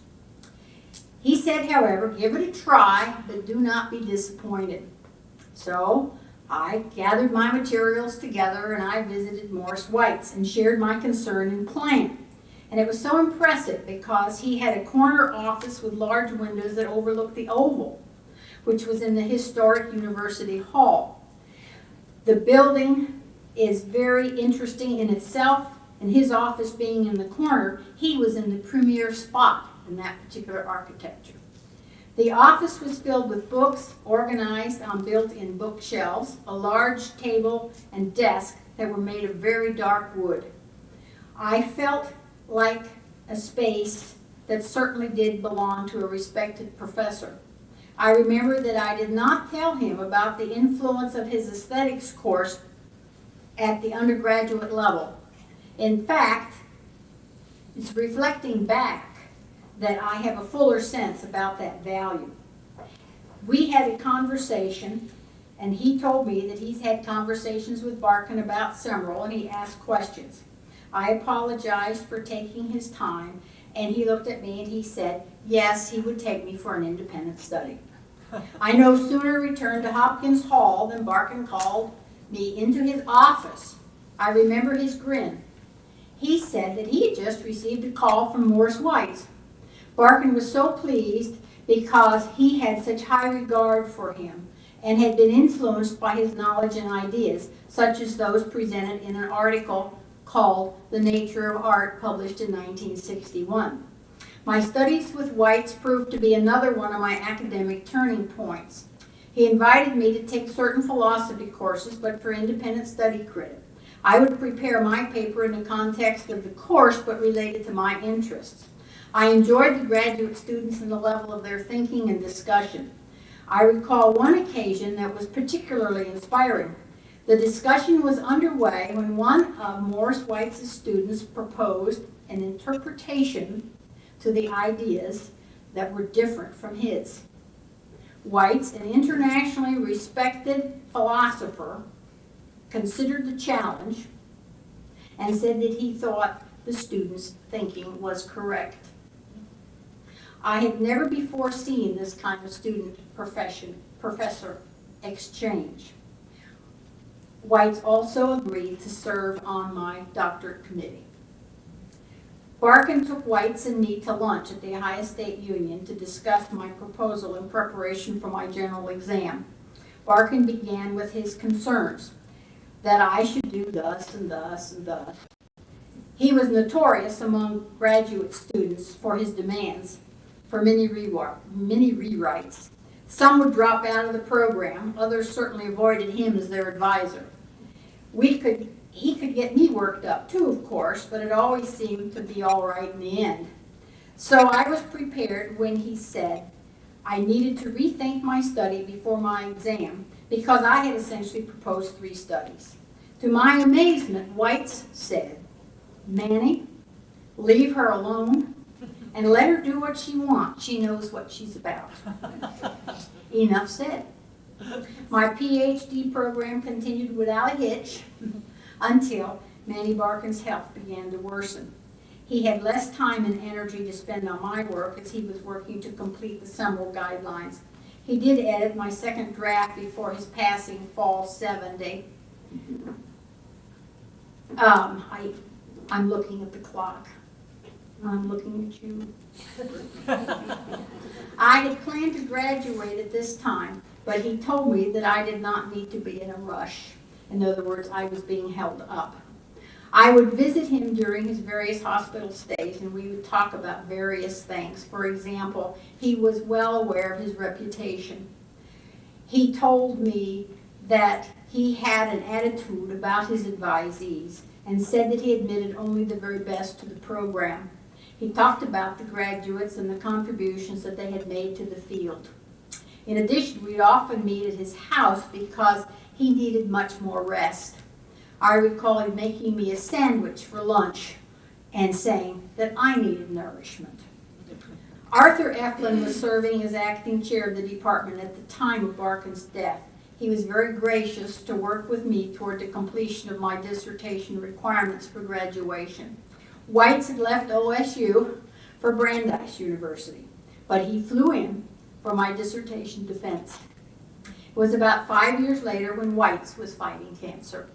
He said, however, give it a try, but do not be disappointed. So I gathered my materials together and I visited Morris Weitz and shared my concern and plan. And it was so impressive because he had a corner office with large windows that overlooked the Oval, which was in the historic University Hall. The building is very interesting in itself, and his office being in the corner, he was in the premier spot in that particular architecture. The office was filled with books organized on built-in bookshelves, a large table and desk that were made of very dark wood. I felt like a space that certainly did belong to a respected professor. I remember that I did not tell him about the influence of his aesthetics course at the undergraduate level. In fact, it's reflecting back that I have a fuller sense about that value. We had a conversation, and he told me that he's had conversations with Barkin about Summerall, and he asked questions. I apologized for taking his time, and he looked at me and he said, yes, he would take me for an independent study. I no sooner returned to Hopkins Hall than Barkin called me into his office. I remember his grin. He said that he had just received a call from Morris Weitz. Barkin was so pleased because he had such high regard for him and had been influenced by his knowledge and ideas, such as those presented in an article called The Nature of Art, published in 1961. My studies with Weitz proved to be another one of my academic turning points. He invited me to take certain philosophy courses, but for independent study credit. I would prepare my paper in the context of the course, but related to my interests. I enjoyed the graduate students and the level of their thinking and discussion. I recall one occasion that was particularly inspiring. The discussion was underway when one of Morris Weitz's students proposed an interpretation to the ideas that were different from his. Weitz, an internationally respected philosopher, considered the challenge and said that he thought the student's thinking was correct. I had never before seen this kind of student-professor exchange. Weitz also agreed to serve on my doctorate committee. Barkin took Weitz and me to lunch at the Ohio State Union to discuss my proposal in preparation for my general exam. Barkin began with his concerns, that I should do thus and thus and thus. He was notorious among graduate students for his demands for many rewrites. Some would drop out of the program, others certainly avoided him as their advisor. He could get me worked up too, of course, but it always seemed to be all right in the end. So I was prepared when he said I needed to rethink my study before my exam because I had essentially proposed 3 studies. To my amazement, Weitz said, Manny, leave her alone and let her do what she wants. She knows what she's about. Enough said. My PhD program continued without a hitch until Manny Barkin's health began to worsen. He had less time and energy to spend on my work as he was working to complete the Summerall guidelines. He did edit my second draft before his passing fall 70. I'm looking at the clock. I'm looking at you. I had planned to graduate at this time, but he told me that I did not need to be in a rush. In other words, I was being held up. I would visit him during his various hospital stays, and we would talk about various things. For example, he was well aware of his reputation. He told me that he had an attitude about his advisees and said that he admitted only the very best to the program. He talked about the graduates and the contributions that they had made to the field. In addition, we'd often meet at his house because he needed much more rest. I recall him making me a sandwich for lunch and saying that I needed nourishment. Arthur Eflin was serving as acting chair of the department at the time of Barkin's death. He was very gracious to work with me toward the completion of my dissertation requirements for graduation. Weitz had left OSU for Brandeis University, but he flew in for my dissertation defense. It was about 5 years later when Weitz was fighting cancer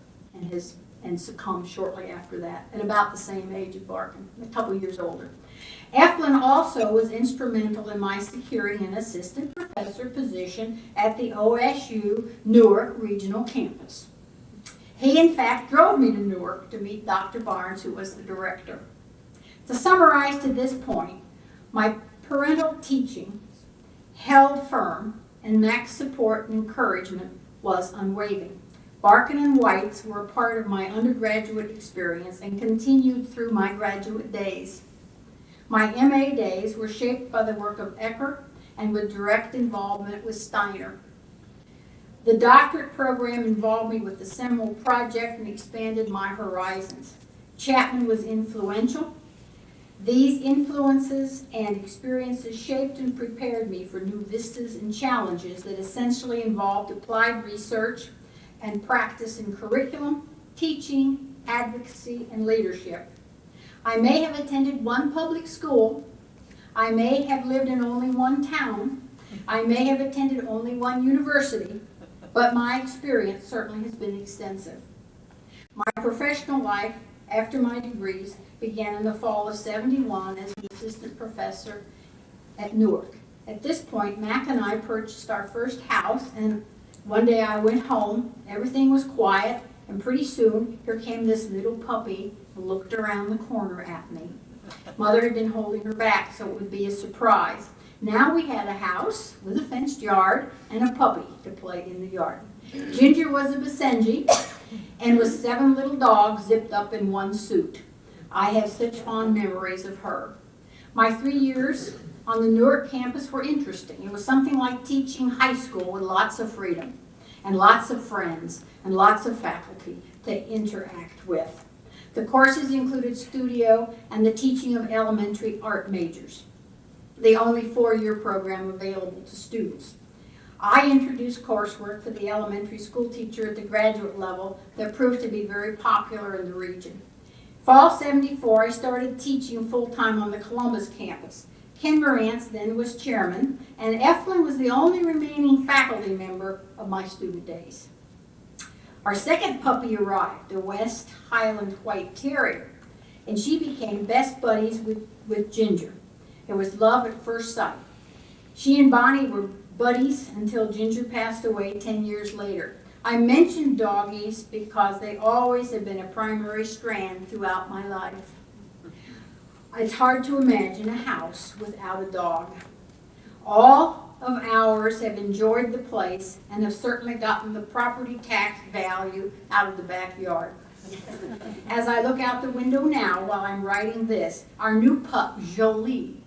and succumbed shortly after that, at about the same age as Barkin, a couple years older. Eflin also was instrumental in my securing an assistant professor position at the OSU Newark Regional Campus. He, in fact, drove me to Newark to meet Dr. Barnes, who was the director. To summarize to this point, my parental teachings held firm, and Mac's support and encouragement was unwavering. Barkin and Whites were a part of my undergraduate experience and continued through my graduate days. My MA days were shaped by the work of Ecker and with direct involvement with Steiner. The doctorate program involved me with the Seminole Project and expanded my horizons. Chapman was influential. These influences and experiences shaped and prepared me for new vistas and challenges that essentially involved applied research and practice in curriculum, teaching, advocacy, and leadership. I may have attended one public school. I may have lived in only one town. I may have attended only one university, but my experience certainly has been extensive. My professional life after my degrees began in the fall of '71 as an assistant professor at Newark. At this point, Mac and I purchased our first house, and one day I went home, everything was quiet, and pretty soon here came this little puppy who looked around the corner at me. Mother had been holding her back so it would be a surprise. Now we had a house with a fenced yard and a puppy to play in the yard. Ginger was a Basenji and with 7 little dogs zipped up in one suit. I have such fond memories of her. My 3 years on the Newark campus were interesting. It was something like teaching high school with lots of freedom and lots of friends and lots of faculty to interact with. The courses included studio and the teaching of elementary art majors, the only 4-year program available to students. I introduced coursework for the elementary school teacher at the graduate level that proved to be very popular in the region. Fall '74, I started teaching full-time on the Columbus campus. Ken Morantz then was chairman, and Eflin was the only remaining faculty member of my student days. Our second puppy arrived, a West Highland White Terrier, and she became best buddies with Ginger. It was love at first sight. She and Bonnie were buddies until Ginger passed away 10 years later. I mentioned doggies because they always have been a primary strand throughout my life. It's hard to imagine a house without a dog. All of ours have enjoyed the place and have certainly gotten the property tax value out of the backyard. As I look out the window now while I'm writing this, our new pup, Jolie,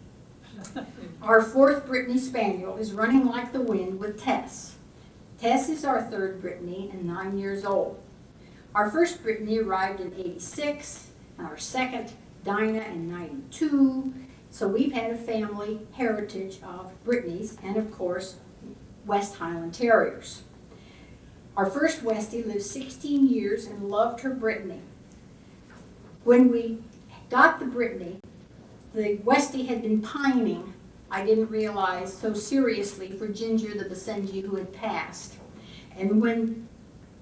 our 4th Brittany Spaniel, is running like the wind with Tess. Tess is our 3rd Brittany and 9 years old. Our first Brittany arrived in '86, and our second, Dinah, in '92. So we've had a family heritage of Brittany's and, of course, West Highland Terriers. Our first Westie lived 16 years and loved her Brittany. When we got the Brittany, the Westie had been pining, I didn't realize, so seriously for Ginger the Basenji who had passed. And when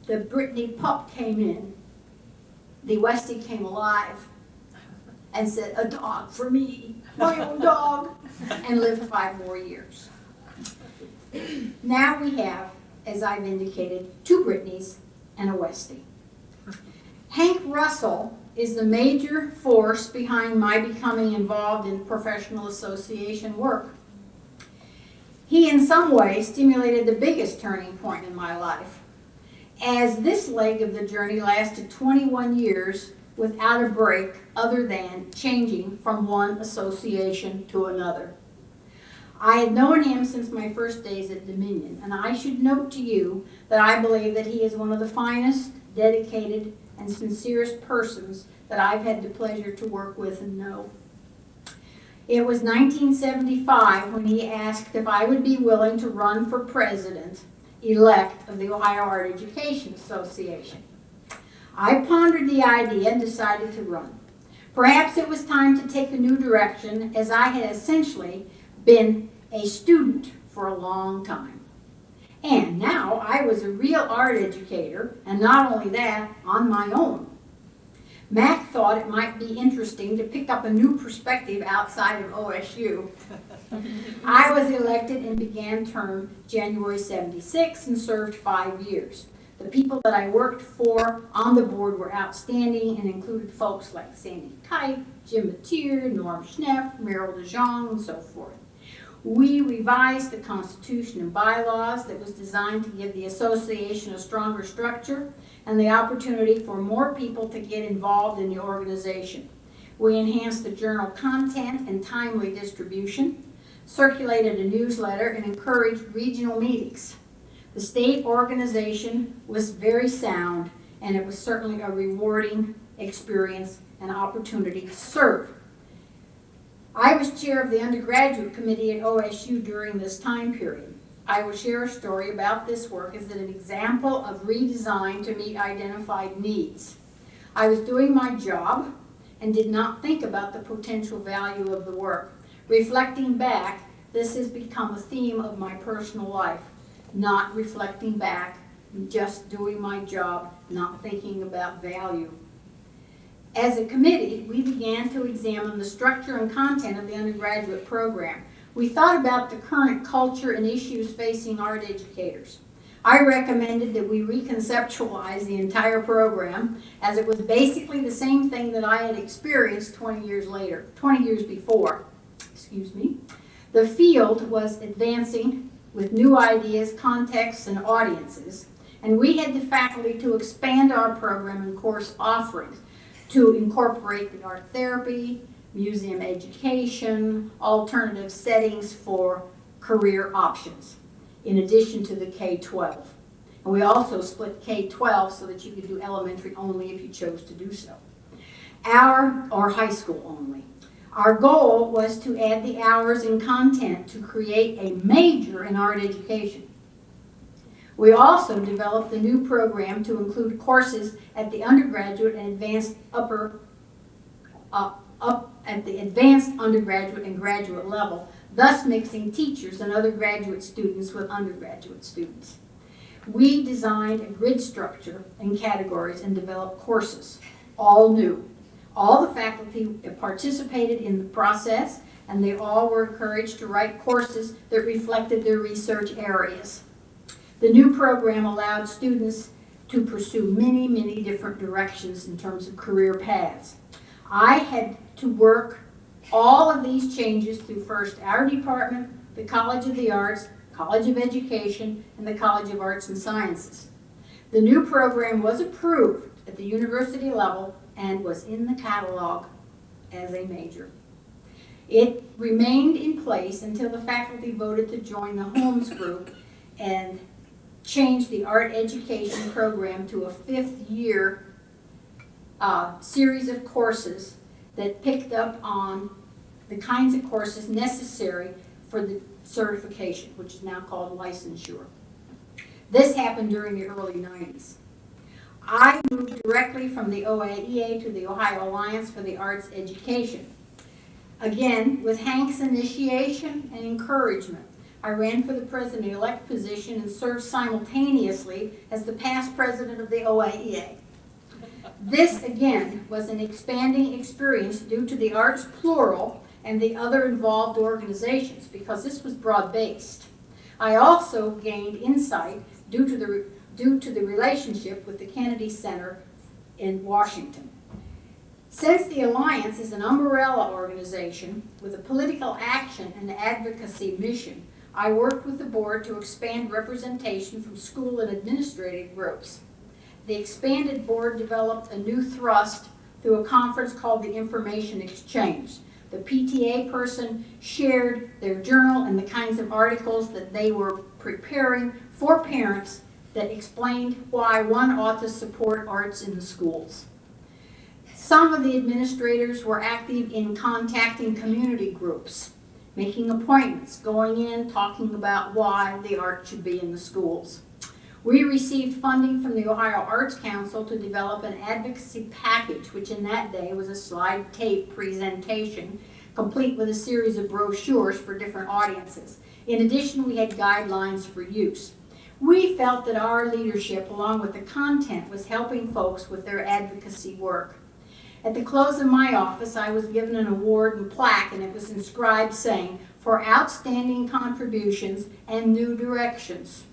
the Brittany pup came in, the Westie came alive and said, "A dog for me, my own dog," and lived 5 more years. Now we have, as I've indicated, 2 Brittany's and a Westie. Hank Russell is the major force behind my becoming involved in professional association work. He, in some ways, stimulated the biggest turning point in my life, as this leg of the journey lasted 21 years without a break other than changing from one association to another. I had known him since my first days at Dominion, and I should note to you that I believe that he is one of the finest, dedicated, and sincerest persons that I've had the pleasure to work with and know. It was 1975 when he asked if I would be willing to run for president-elect of the Ohio Art Education Association. I pondered the idea and decided to run. Perhaps it was time to take a new direction, as I had essentially been a student for a long time. And now I was a real art educator, and not only that, on my own. Mac thought it might be interesting to pick up a new perspective outside of OSU. I was elected and began term January '76 and served 5 years. The people that I worked for on the board were outstanding and included folks like Sandy Kite, Jim Mateer, Norm Schneff, Merrill DeJong, and so forth. We revised the Constitution and bylaws that was designed to give the association a stronger structure and the opportunity for more people to get involved in the organization. We enhanced the journal content and timely distribution, circulated a newsletter, and encouraged regional meetings. The state organization was very sound, and it was certainly a rewarding experience and opportunity to serve. I was chair of the undergraduate committee at OSU during this time period. I will share a story about this work as an example of redesign to meet identified needs. I was doing my job and did not think about the potential value of the work. Reflecting back, this has become a theme of my personal life. Not reflecting back, just doing my job, not thinking about value. As a committee, we began to examine the structure and content of the undergraduate program. We thought about the current culture and issues facing art educators. I recommended that we reconceptualize the entire program, as it was basically the same thing that I had experienced 20 years before. The field was advancing with new ideas, contexts, and audiences, and we had the faculty to expand our program and course offerings to incorporate the art therapy, museum education, alternative settings for career options, in addition to the K-12. And we also split K-12 so that you could do elementary only if you chose to do so, or high school only. Our goal was to add the hours and content to create a major in art education. We also developed a new program to include courses at the undergraduate and advanced at the advanced undergraduate and graduate level, thus mixing teachers and other graduate students with undergraduate students. We designed a grid structure and categories and developed courses, all new. All the faculty participated in the process, and they all were encouraged to write courses that reflected their research areas. The new program allowed students to pursue many, many different directions in terms of career paths. I had to work all of these changes through first our department, the College of the Arts, College of Education, and the College of Arts and Sciences. The new program was approved at the university level and was in the catalog as a major. It remained in place until the faculty voted to join the Holmes Group and changed the art education program to a fifth-year series of courses that picked up on the kinds of courses necessary for the certification, which is now called licensure. This happened during the early 90s. I moved directly from the OAEA to the Ohio Alliance for the Arts Education. Again, with Hank's initiation and encouragement, I ran for the president-elect position and served simultaneously as the past president of the OAEA. This, again, was an expanding experience due to the arts plural and the other involved organizations, because this was broad-based. I also gained insight due to the relationship with the Kennedy Center in Washington. Since the Alliance is an umbrella organization with a political action and advocacy mission, I worked with the board to expand representation from school and administrative groups. The expanded board developed a new thrust through a conference called the Information Exchange. The PTA person shared their journal and the kinds of articles that they were preparing for parents that explained why one ought to support arts in the schools. Some of the administrators were active in contacting community groups, making appointments, going in, talking about why the art should be in the schools. We received funding from the Ohio Arts Council to develop an advocacy package, which in that day was a slide tape presentation, complete with a series of brochures for different audiences. In addition, we had guidelines for use. We felt that our leadership, along with the content, was helping folks with their advocacy work. At the close of my office, I was given an award and plaque, and it was inscribed saying, "For outstanding contributions and new directions."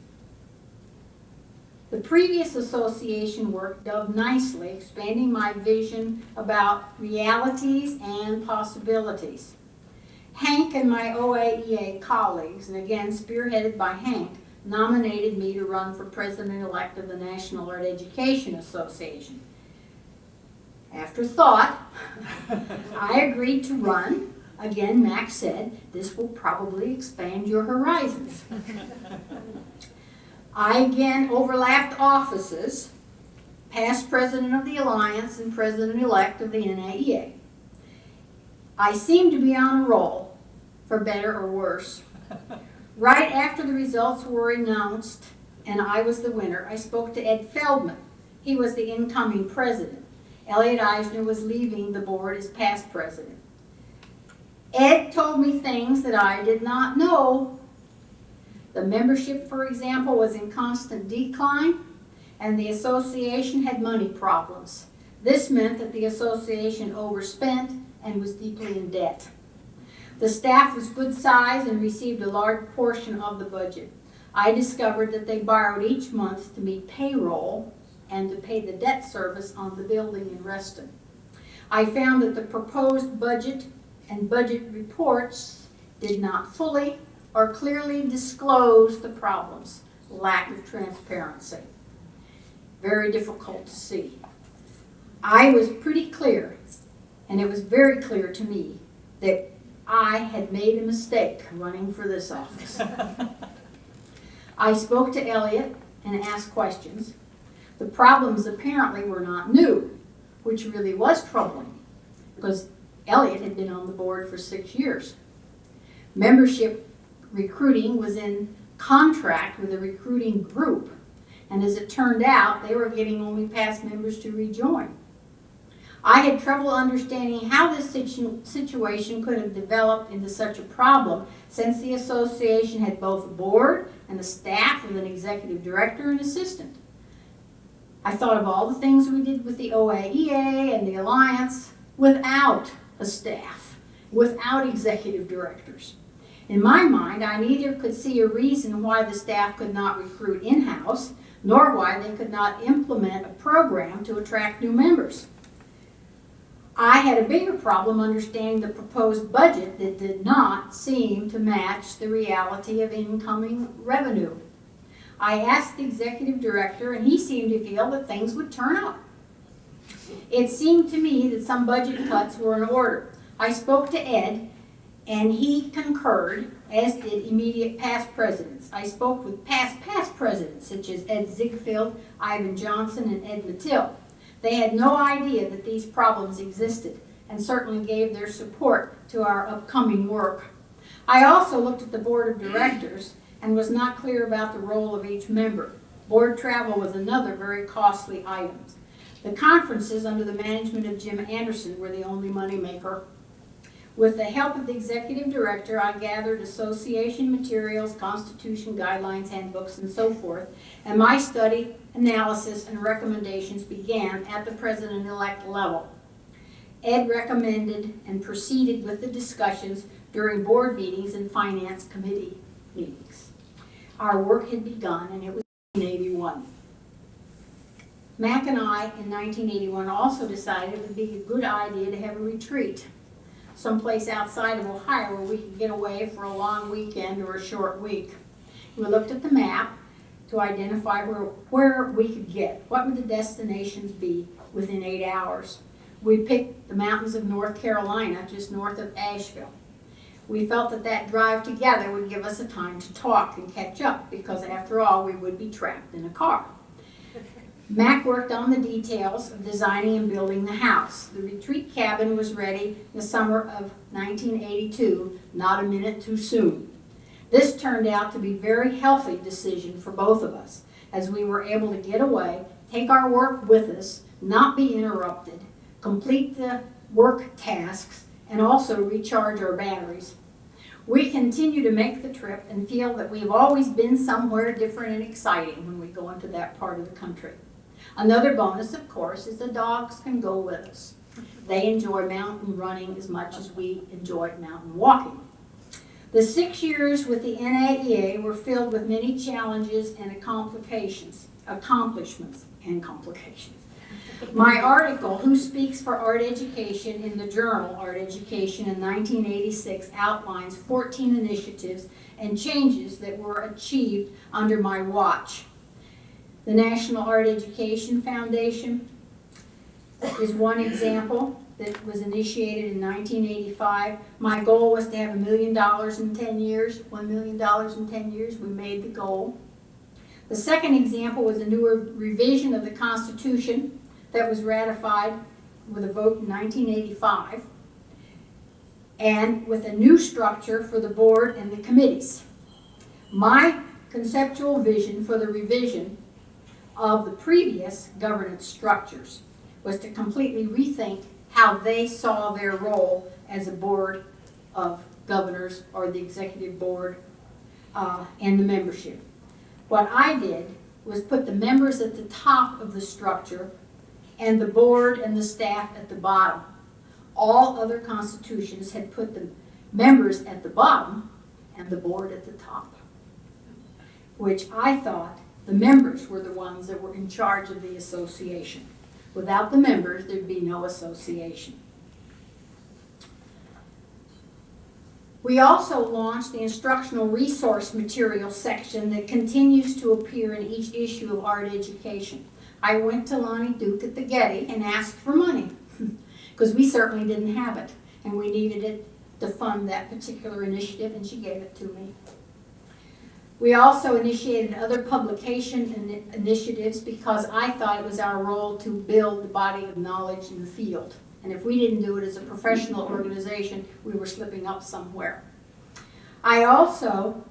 The previous association work dove nicely, expanding my vision about realities and possibilities. Hank and my OAEA colleagues, and again spearheaded by Hank, nominated me to run for president-elect of the National Art Education Association. After thought, I agreed to run. Again, Mac said, this will probably expand your horizons. I again overlapped offices, past president of the Alliance and president-elect of the NAEA. I seemed to be on a roll, for better or worse. Right after the results were announced and I was the winner, I spoke to Ed Feldman. He was the incoming president. Elliot Eisner was leaving the board as past president. Ed told me things that I did not know. The membership, for example, was in constant decline, and the association had money problems. This meant that the association overspent and was deeply in debt. The staff was good size and received a large portion of the budget. I discovered that they borrowed each month to meet payroll and to pay the debt service on the building in Reston. I found that the proposed budget and budget reports did not fully or clearly disclose the problems, lack of transparency. Very difficult to see. I was pretty clear, and it was very clear to me, that I had made a mistake running for this office. I spoke to Elliot and asked questions. The problems apparently were not new, which really was troubling, because Elliot had been on the board for 6 years. Membership recruiting was in contract with a recruiting group, and as it turned out, they were getting only past members to rejoin. I had trouble understanding how this situation could have developed into such a problem, since the association had both a board and a staff with an executive director and assistant. I thought of all the things we did with the OAEA and the Alliance without a staff, without executive directors. In my mind, I neither could see a reason why the staff could not recruit in-house, nor why they could not implement a program to attract new members. I had a bigger problem understanding the proposed budget that did not seem to match the reality of incoming revenue. I asked the executive director, and he seemed to feel that things would turn up. It seemed to me that some budget cuts were in order. I spoke to Ed, and he concurred, as did immediate past presidents. I spoke with past presidents, such as Ed Ziegfeld, Ivan Johnson, and Ed Mattil. They had no idea that these problems existed, and certainly gave their support to our upcoming work. I also looked at the board of directors and was not clear about the role of each member. Board travel was another very costly item. The conferences under the management of Jim Anderson were the only moneymaker. With the help of the executive director, I gathered association materials, constitution guidelines, handbooks, and so forth, and my study, analysis, and recommendations began at the president-elect level. Ed recommended and proceeded with the discussions during board meetings and finance committee meetings. Our work had begun, and it was 1981. Mac and I, in 1981, also decided it would be a good idea to have a retreat someplace outside of Ohio where we could get away for a long weekend or a short week. We looked at the map to identify where we could get. What would the destinations be within 8 hours? We picked the mountains of North Carolina, just north of Asheville. We felt that that drive together would give us a time to talk and catch up, because after all, we would be trapped in a car. Mac worked on the details of designing and building the house. The retreat cabin was ready in the summer of 1982, not a minute too soon. This turned out to be a very healthy decision for both of us, as we were able to get away, take our work with us, not be interrupted, complete the work tasks, and also recharge our batteries. We continue to make the trip and feel that we've always been somewhere different and exciting when we go into that part of the country. Another bonus, of course, is the dogs can go with us. They enjoy mountain running as much as we enjoy mountain walking. The 6 years with the NAEA were filled with many challenges and accomplishments and complications. My article, Who Speaks for Art Education, in the journal Art Education in 1986 outlines 14 initiatives and changes that were achieved under my watch. The National Art Education Foundation is one example that was initiated in 1985. My goal was to have $1 million in 10 years, $1 million in 10 years. We made the goal. The second example was a newer revision of the Constitution that was ratified with a vote in 1985, and with a new structure for the board and the committees. My conceptual vision for the revision of the previous governance structures was to completely rethink how they saw their role as a board of governors or the executive board and the membership. What I did was put the members at the top of the structure and the board and the staff at the bottom. All other constitutions had put the members at the bottom and the board at the top, which I thought the members were the ones that were in charge of the association. Without the members, there'd be no association. We also launched the instructional resource material section that continues to appear in each issue of Art Education. I went to Lonnie Duke at the Getty and asked for money because we certainly didn't have it and we needed it to fund that particular initiative, and she gave it to me. We also initiated other publication initiatives because I thought it was our role to build the body of knowledge in the field. And if we didn't do it as a professional organization, we were slipping up somewhere. I also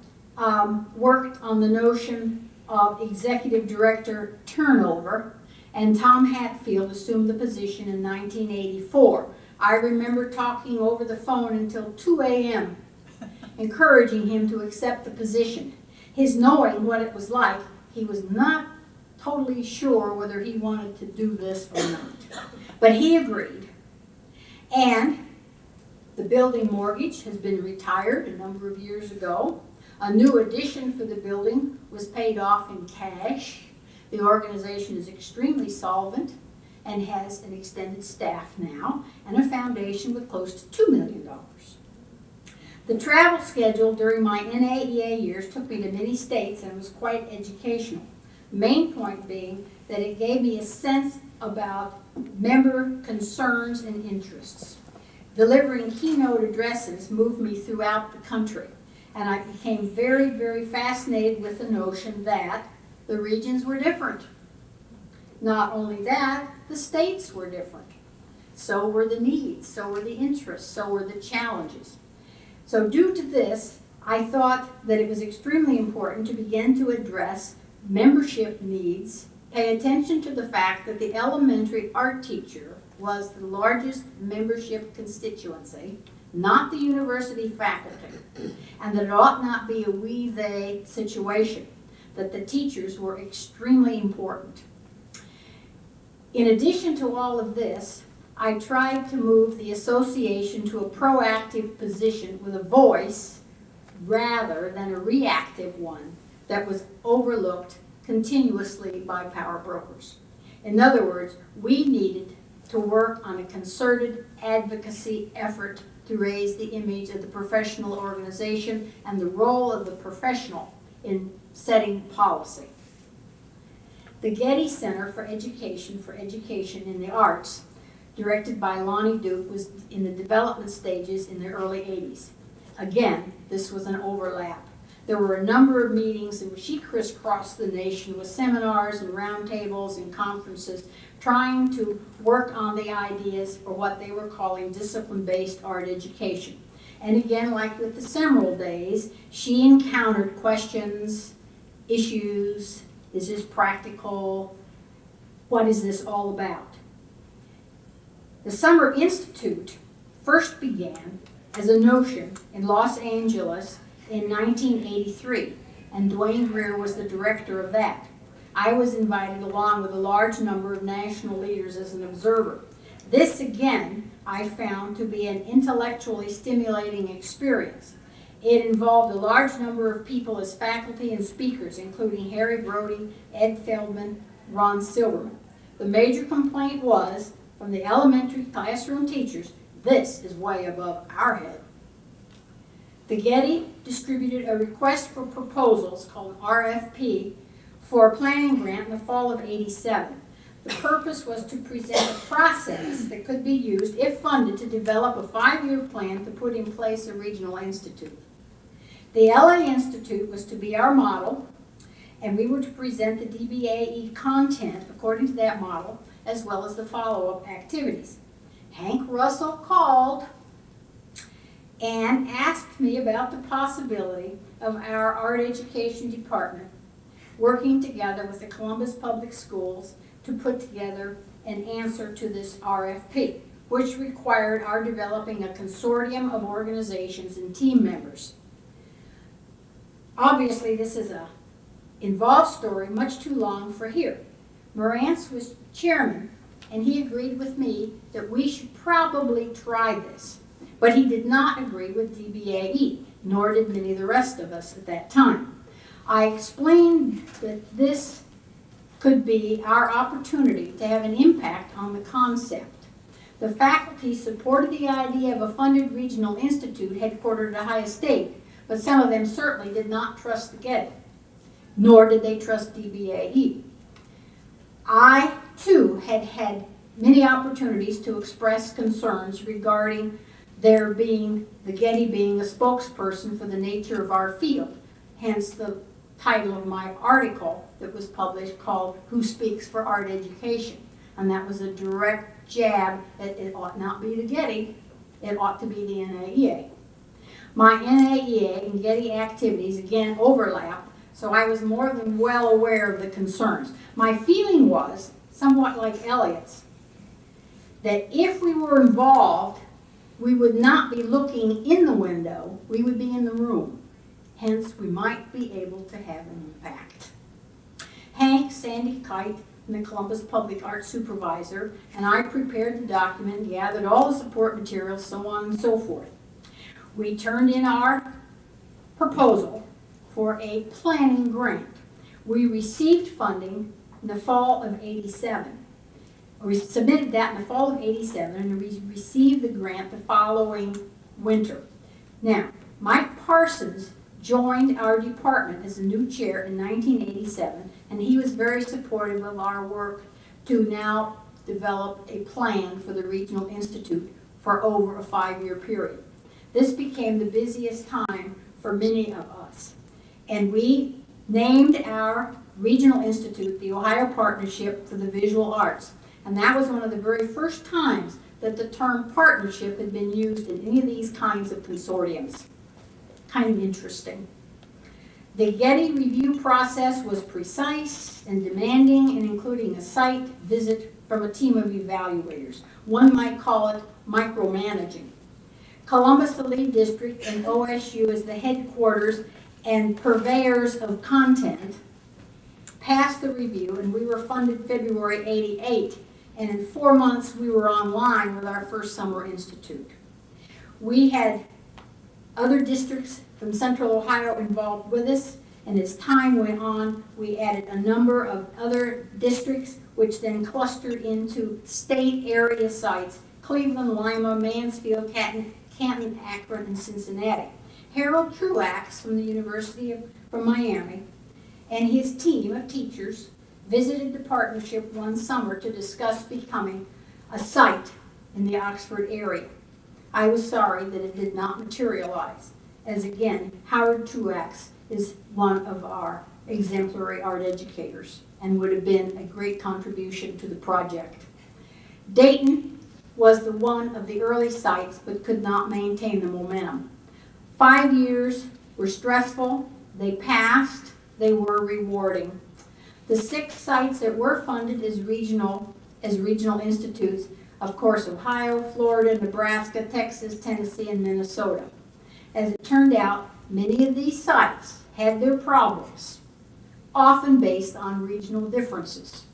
worked on the notion of executive director turnover, and Tom Hatfield assumed the position in 1984. I remember talking over the phone until 2 a.m., encouraging him to accept the position. His knowing what it was like, he was not totally sure whether he wanted to do this or not. But he agreed. And the building mortgage has been retired a number of years ago. A new addition for the building was paid off in cash. The organization is extremely solvent and has an extended staff now and a foundation with close to $2 million. The travel schedule during my NAEA years took me to many states and was quite educational. Main point being that it gave me a sense about member concerns and interests. Delivering keynote addresses moved me throughout the country, and I became very, very fascinated with the notion that the regions were different. Not only that, the states were different. So were the needs, so were the interests, so were the challenges. So due to this, I thought that it was extremely important to begin to address membership needs, pay attention to the fact that the elementary art teacher was the largest membership constituency, not the university faculty, and that it ought not be a we-they situation, that the teachers were extremely important. In addition to all of this, I tried to move the association to a proactive position with a voice rather than a reactive one that was overlooked continuously by power brokers. In other words, we needed to work on a concerted advocacy effort to raise the image of the professional organization and the role of the professional in setting policy. The Getty Center for Education in the Arts, directed by Lonnie Duke, was in the development stages in the early 80s. Again, this was an overlap. There were a number of meetings in which she crisscrossed the nation with seminars and roundtables and conferences trying to work on the ideas for what they were calling discipline-based art education. And again, like with the Seminole days, she encountered questions, issues. Is this practical? What is this all about? The Summer Institute first began as a notion in Los Angeles in 1983, and Dwayne Greer was the director of that. I was invited along with a large number of national leaders as an observer. This, again, I found to be an intellectually stimulating experience. It involved a large number of people as faculty and speakers, including Harry Brody, Ed Feldman, Ron Silverman. The major complaint was from the elementary classroom teachers, this is way above our head. The Getty distributed a request for proposals called RFP for a planning grant in the fall of '87. The purpose was to present a process that could be used, if funded, to develop a 5-year plan to put in place a regional institute. The LA Institute was to be our model, and we were to present the DBAE content according to that model, as well as the follow-up activities. Hank Russell called and asked me about the possibility of our art education department working together with the Columbus Public Schools to put together an answer to this RFP, which required our developing a consortium of organizations and team members. Obviously, this is an involved story, much too long for here. Morantz was chairman, and he agreed with me that we should probably try this. But he did not agree with DBAE, nor did many of the rest of us at that time. I explained that this could be our opportunity to have an impact on the concept. The faculty supported the idea of a funded regional institute headquartered at Ohio State, but some of them certainly did not trust the Getty, nor did they trust DBAE. I, too, had had many opportunities to express concerns regarding the Getty being a spokesperson for the nature of our field, hence the title of my article that was published called Who Speaks for Art Education? And that was a direct jab at it ought not be the Getty, it ought to be the NAEA. My NAEA and Getty activities again overlap, so I was more than well aware of the concerns. My feeling was, somewhat like Elliot's, that if we were involved, we would not be looking in the window, we would be in the room. Hence, we might be able to have an impact. Hank, Sandy Kite, and the Columbus Public Art Supervisor, and I prepared the document, gathered all the support materials, so on and so forth. We turned in our proposal for a planning grant. We received funding in the fall of '87. We submitted that in the fall of '87, and we received the grant the following winter. Now, Mike Parsons joined our department as a new chair in 1987, and he was very supportive of our work to now develop a plan for the Regional Institute for over a 5-year period. This became the busiest time for many of us, and we named our Regional Institute the Ohio Partnership for the Visual Arts, and that was one of the very first times that the term partnership had been used in any of these kinds of consortiums. Kind of interesting. The Getty review process was precise and demanding, and including a site visit from a team of evaluators. One might call it micromanaging. Columbus, the lead district, and OSU as the headquarters and purveyors of content passed the review, and we were funded February '88, and in 4 months we were online with our first summer institute. We had other districts from Central Ohio involved with us, and as time went on, we added a number of other districts, which then clustered into state area sites: Cleveland, Lima, Mansfield, Canton, Akron, and Cincinnati. Harold Truax from Miami and his team of teachers visited the partnership one summer to discuss becoming a site in the Oxford area. I was sorry that it did not materialize, as again, Howard Truax is one of our exemplary art educators and would have been a great contribution to the project. Dayton was the one of the early sites, but could not maintain the momentum. 5 years were stressful, they passed, they were rewarding. The 6 sites that were funded as regional institutes, of course, Ohio, Florida, Nebraska, Texas, Tennessee, and Minnesota. As it turned out, many of these sites had their problems, often based on regional differences,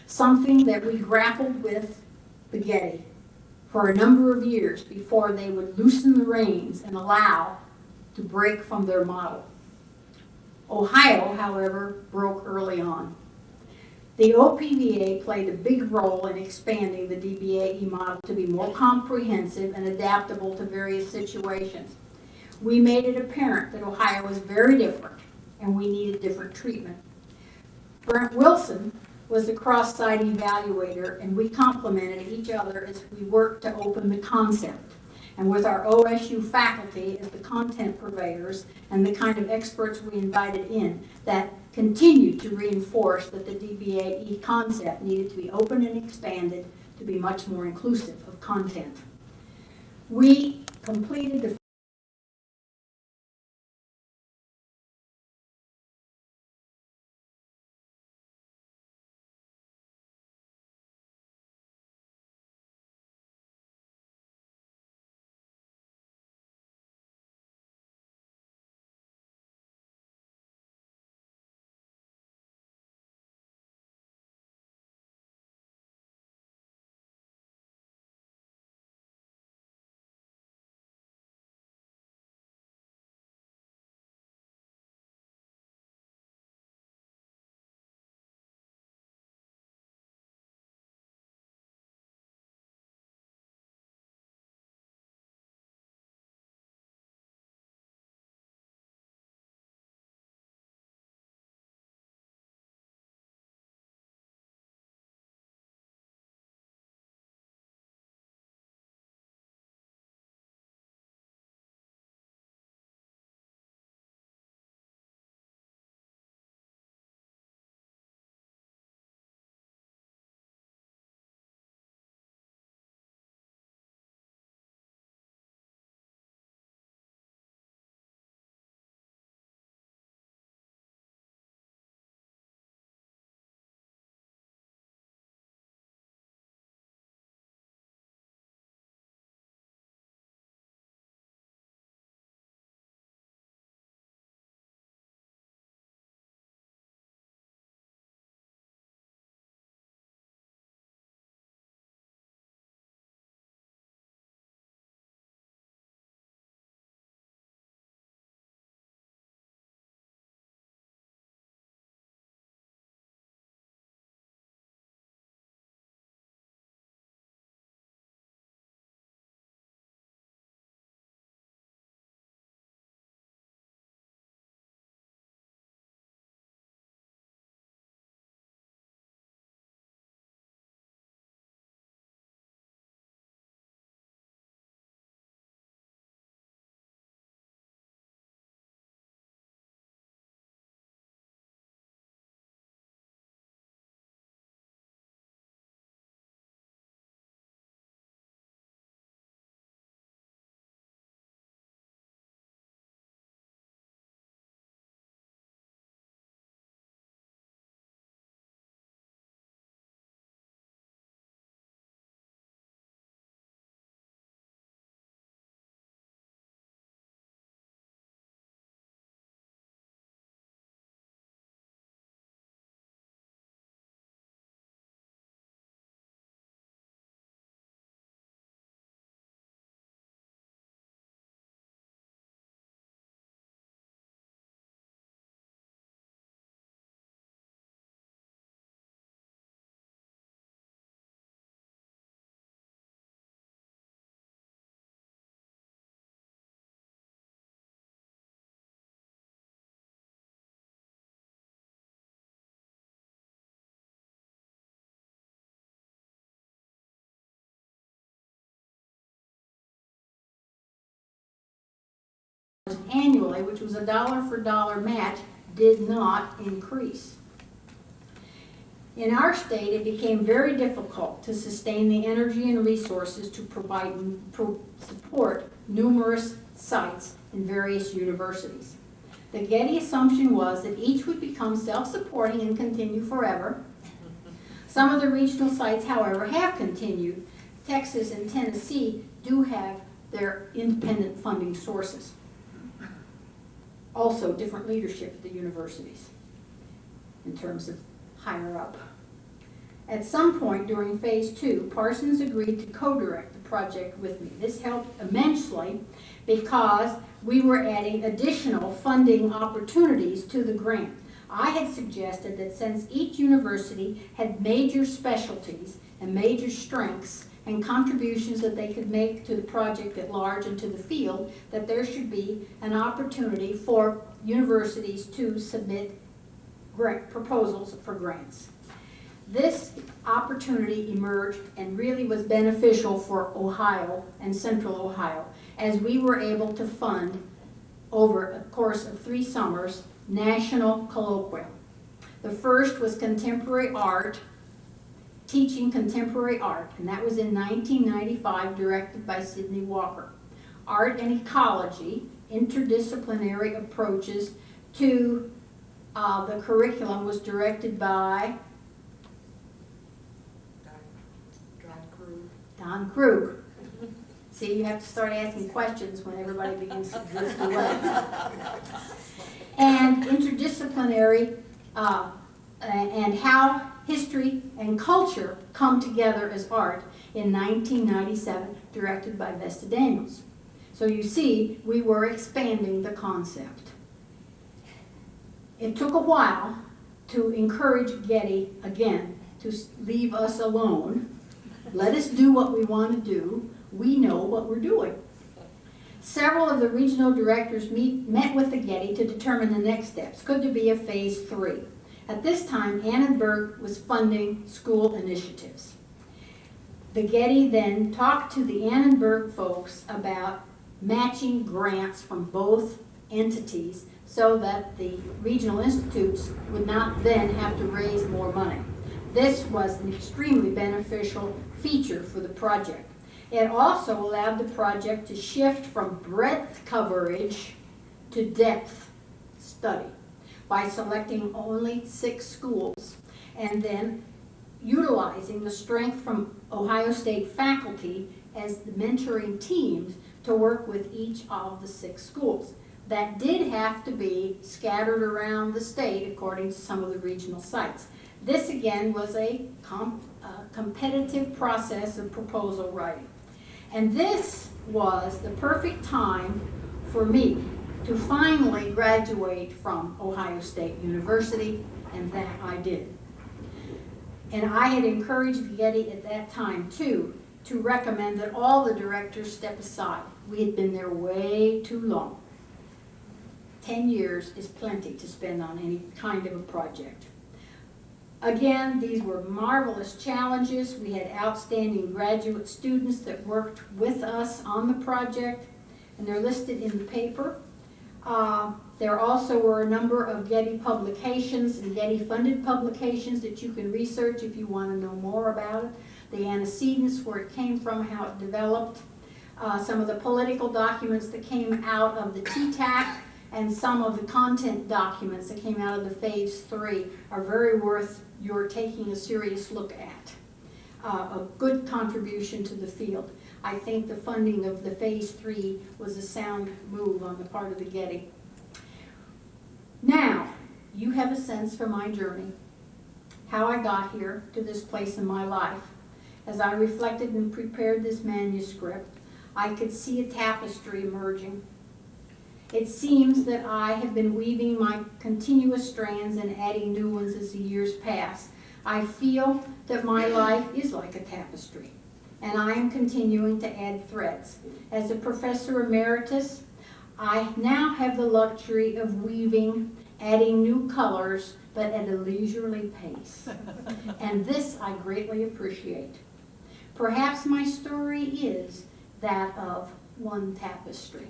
something that we grappled with the Getty for a number of years before they would loosen the reins and allow to break from their model. Ohio, however, broke early on. The OPVA played a big role in expanding the DBAE model to be more comprehensive and adaptable to various situations. We made it apparent that Ohio was very different and we needed different treatment. Brent Wilson was the cross-site evaluator, and we complemented each other as we worked to open the concept. And with our OSU faculty as the content purveyors and the kind of experts we invited in, that continued to reinforce that the DBAE concept needed to be open and expanded to be much more inclusive of content. We completed the annually, which was a dollar for dollar match, did not increase. In our state, it became very difficult to sustain the energy and resources to support numerous sites in various universities. The Getty assumption was that each would become self-supporting and continue forever. Some of the regional sites, however, have continued. Texas and Tennessee do have their independent funding sources. Also, different leadership at the universities in terms of higher up. At some point during phase 2, Parsons agreed to co-direct the project with me. This helped immensely because we were adding additional funding opportunities to the grant. I had suggested that since each university had major specialties and major strengths and contributions that they could make to the project at large and to the field, that there should be an opportunity for universities to submit proposals for grants. This opportunity emerged and really was beneficial for Ohio and Central Ohio, as we were able to fund, over a course of 3 summers, national colloquium. The first was contemporary art, teaching contemporary art, and that was in 1995, directed by Sidney Walker. Art and ecology, interdisciplinary approaches to the curriculum, was directed by Don Krug. See, you have to start asking questions when everybody begins to drift away. And interdisciplinary, and how history and culture come together as art in 1997, directed by Vesta Daniels. So you see, we were expanding the concept. It took a while to encourage Getty, again, to leave us alone. Let us do what we want to do. We know what we're doing. Several of the regional directors met with the Getty to determine the next steps. Could there be a phase 3? At this time, Annenberg was funding school initiatives. The Getty then talked to the Annenberg folks about matching grants from both entities so that the regional institutes would not then have to raise more money. This was an extremely beneficial feature for the project. It also allowed the project to shift from breadth coverage to depth study by selecting only 6 schools and then utilizing the strength from Ohio State faculty as the mentoring teams to work with each of the 6 schools. That did have to be scattered around the state according to some of the regional sites. This again was a competitive process of proposal writing. And this was the perfect time for me to finally graduate from Ohio State University, and that I did. And I had encouraged Getty at that time too to recommend that all the directors step aside. We had been there way too long. 10 years is plenty to spend on any kind of a project. Again, these were marvelous challenges. We had outstanding graduate students that worked with us on the project, and they're listed in the paper. There also were a number of Getty publications and Getty-funded publications that you can research if you want to know more about it. The antecedents, where it came from, how it developed, some of the political documents that came out of the TTAC, and some of the content documents that came out of the Phase 3 are very worth your taking a serious look at. A good contribution to the field. I think the funding of the Phase 3 was a sound move on the part of the Getty. Now, you have a sense for my journey, how I got here to this place in my life. As I reflected and prepared this manuscript, I could see a tapestry emerging. It seems that I have been weaving my continuous strands and adding new ones as the years pass. I feel that my life is like a tapestry, and I am continuing to add threads. As a professor emeritus, I now have the luxury of weaving, adding new colors, but at a leisurely pace. And this I greatly appreciate. Perhaps my story is that of one tapestry.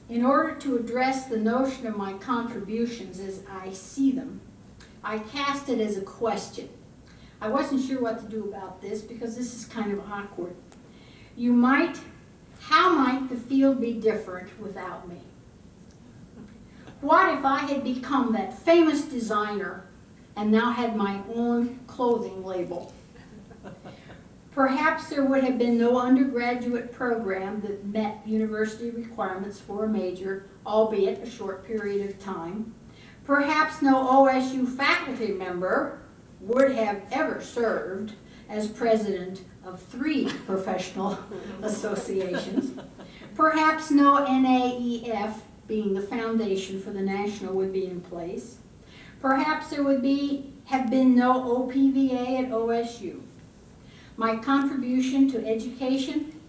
In order to address the notion of my contributions as I see them, I cast it as a question. I wasn't sure what to do about this because this is kind of awkward. How might the field be different without me? What if I had become that famous designer and now had my own clothing label? Perhaps there would have been no undergraduate program that met university requirements for a major, albeit a short period of time. Perhaps no OSU faculty member would have ever served as president of 3 professional associations. Perhaps no NAEF being the foundation for the national, would be in place. Perhaps there would have been no OPVA at OSU. My contribution to education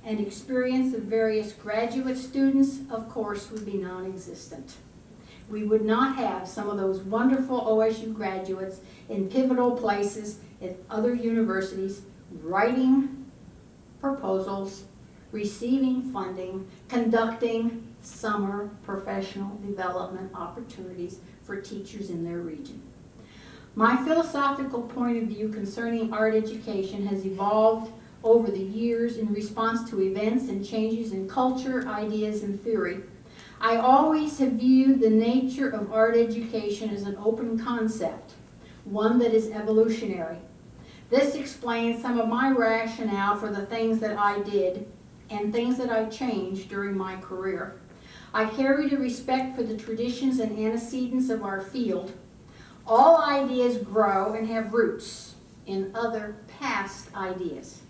and experience of various graduate students, of course, would be non-existent. We would not have some of those wonderful OSU graduates in pivotal places at other universities, writing proposals, receiving funding, conducting summer professional development opportunities for teachers in their region. My philosophical point of view concerning art education has evolved over the years in response to events and changes in culture, ideas, and theory. I always have viewed the nature of art education as an open concept, one that is evolutionary. This explains some of my rationale for the things that I did and things that I changed during my career. I carried a respect for the traditions and antecedents of our field. All ideas grow and have roots in other past ideas.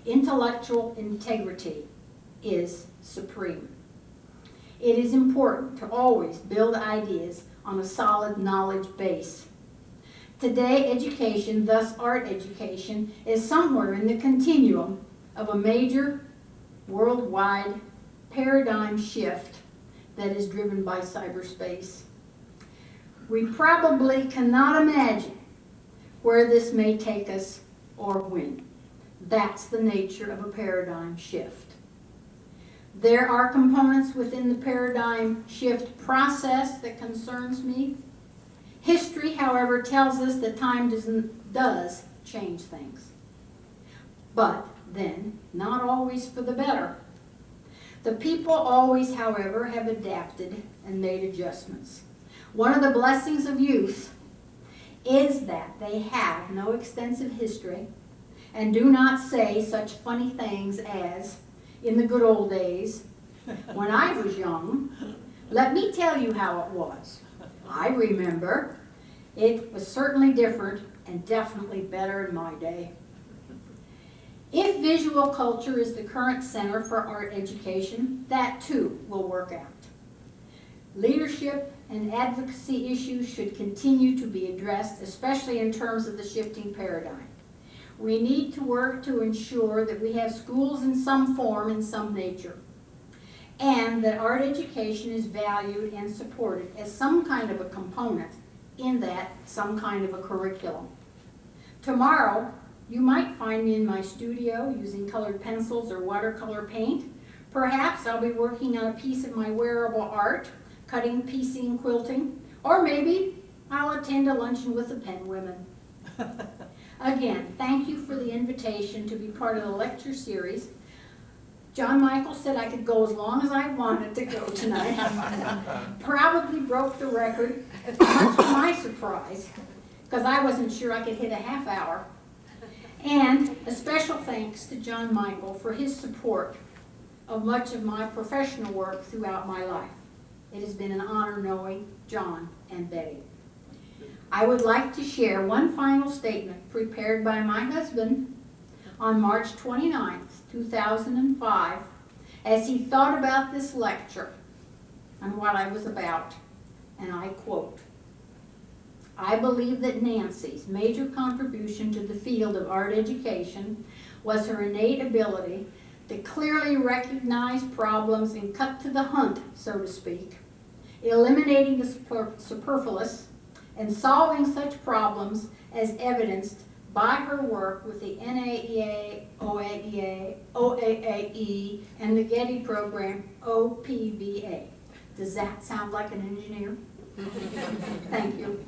Intellectual integrity is supreme. It is important to always build ideas on a solid knowledge base. Today, education, thus art education, is somewhere in the continuum of a major worldwide paradigm shift that is driven by cyberspace. We probably cannot imagine where this may take us or when. That's the nature of a paradigm shift. There are components within the paradigm shift process that concerns me. History, however, tells us that time does change things. But then, not always for the better. The people always, however, have adapted and made adjustments. One of the blessings of youth is that they have no extensive history and do not say such funny things as, in the good old days, when I was young, let me tell you how it was. I remember. It was certainly different and definitely better in my day. If visual culture is the current center for art education, that too will work out. Leadership and advocacy issues should continue to be addressed, especially in terms of the shifting paradigm. We need to work to ensure that we have schools in some form, in some nature, and that art education is valued and supported as some kind of a component in that, some kind of a curriculum. Tomorrow, you might find me in my studio using colored pencils or watercolor paint. Perhaps I'll be working on a piece of my wearable art, cutting, piecing, quilting, or maybe I'll attend a luncheon with the pen women. Again, thank you for the invitation to be part of the lecture series. John Michael said I could go as long as I wanted to go tonight. Probably broke the record, much to my surprise, because I wasn't sure I could hit a half hour. And a special thanks to John Michael for his support of much of my professional work throughout my life. It has been an honor knowing John and Betty. I would like to share one final statement prepared by my husband on March 29th, 2005, as he thought about this lecture and what I was about, and I quote, "I believe that Nancy's major contribution to the field of art education was her innate ability to clearly recognize problems and cut to the hunt, so to speak, eliminating the superfluous and solving such problems as evidenced by her work with the NAEA, OAAE, and the Getty program, OPVA. Does that sound like an engineer? Thank you.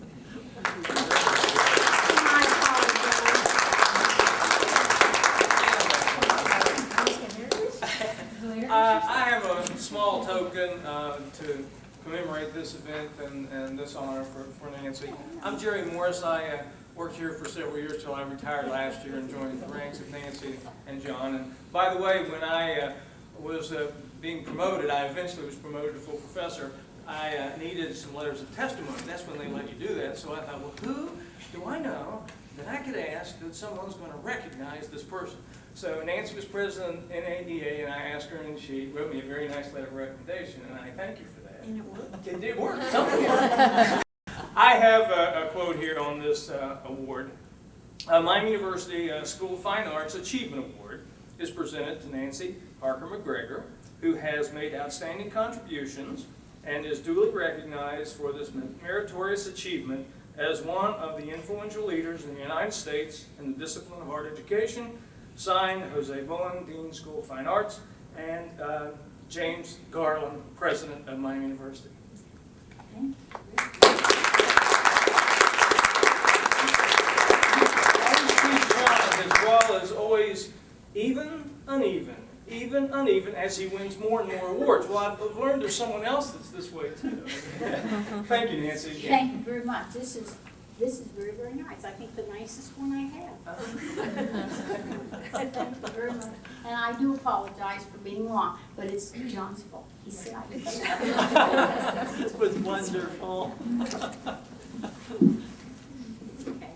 I have a small token to commemorate this event and this honor for Nancy. I'm Jerry Morris. I worked here for several years till I retired last year and joined the ranks of Nancy and John. And by the way, when I was being promoted, I eventually was promoted to full professor. I needed some letters of testimony. That's when they let you do that. So I thought, well, who do I know that I could ask that someone's going to recognize this person? So Nancy was president of NADA, and I asked her, and she wrote me a very nice letter of recommendation, and I thank you for that. And it worked. It did work. Something worked. I have a quote here on this award. Miami University School of Fine Arts Achievement Award is presented to Nancy Parker MacGregor, who has made outstanding contributions and is duly recognized for this meritorious achievement as one of the influential leaders in the United States in the discipline of art education. Signed, Jose Bowen, Dean, School of Fine Arts, and James Garland, President of Miami University. His wall is always even, uneven as he wins more and more awards. Well, I've learned there's someone else that's this way too. Thank you, Nancy. Again. Thank you very much. This is very, very nice. I think the nicest one I have. Thank you very much. And I do apologize for being long, but it's John's fault. He said I did. It was wonderful. Okay.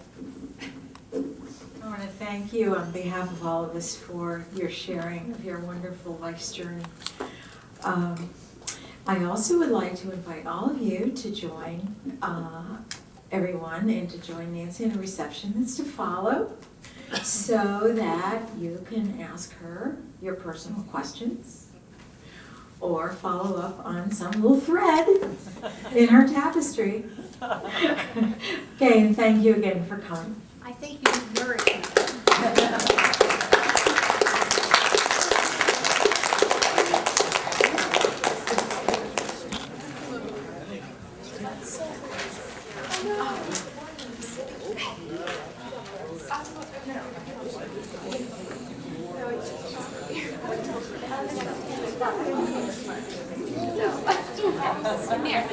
I want to thank you on behalf of all of us for your sharing of your wonderful life's journey. I also would like to invite all of you to join everyone and to join Nancy in a reception that's to follow so that you can ask her your personal questions or follow up on some little thread in her tapestry. Okay, and thank you again for coming. I think you did very good. Come here.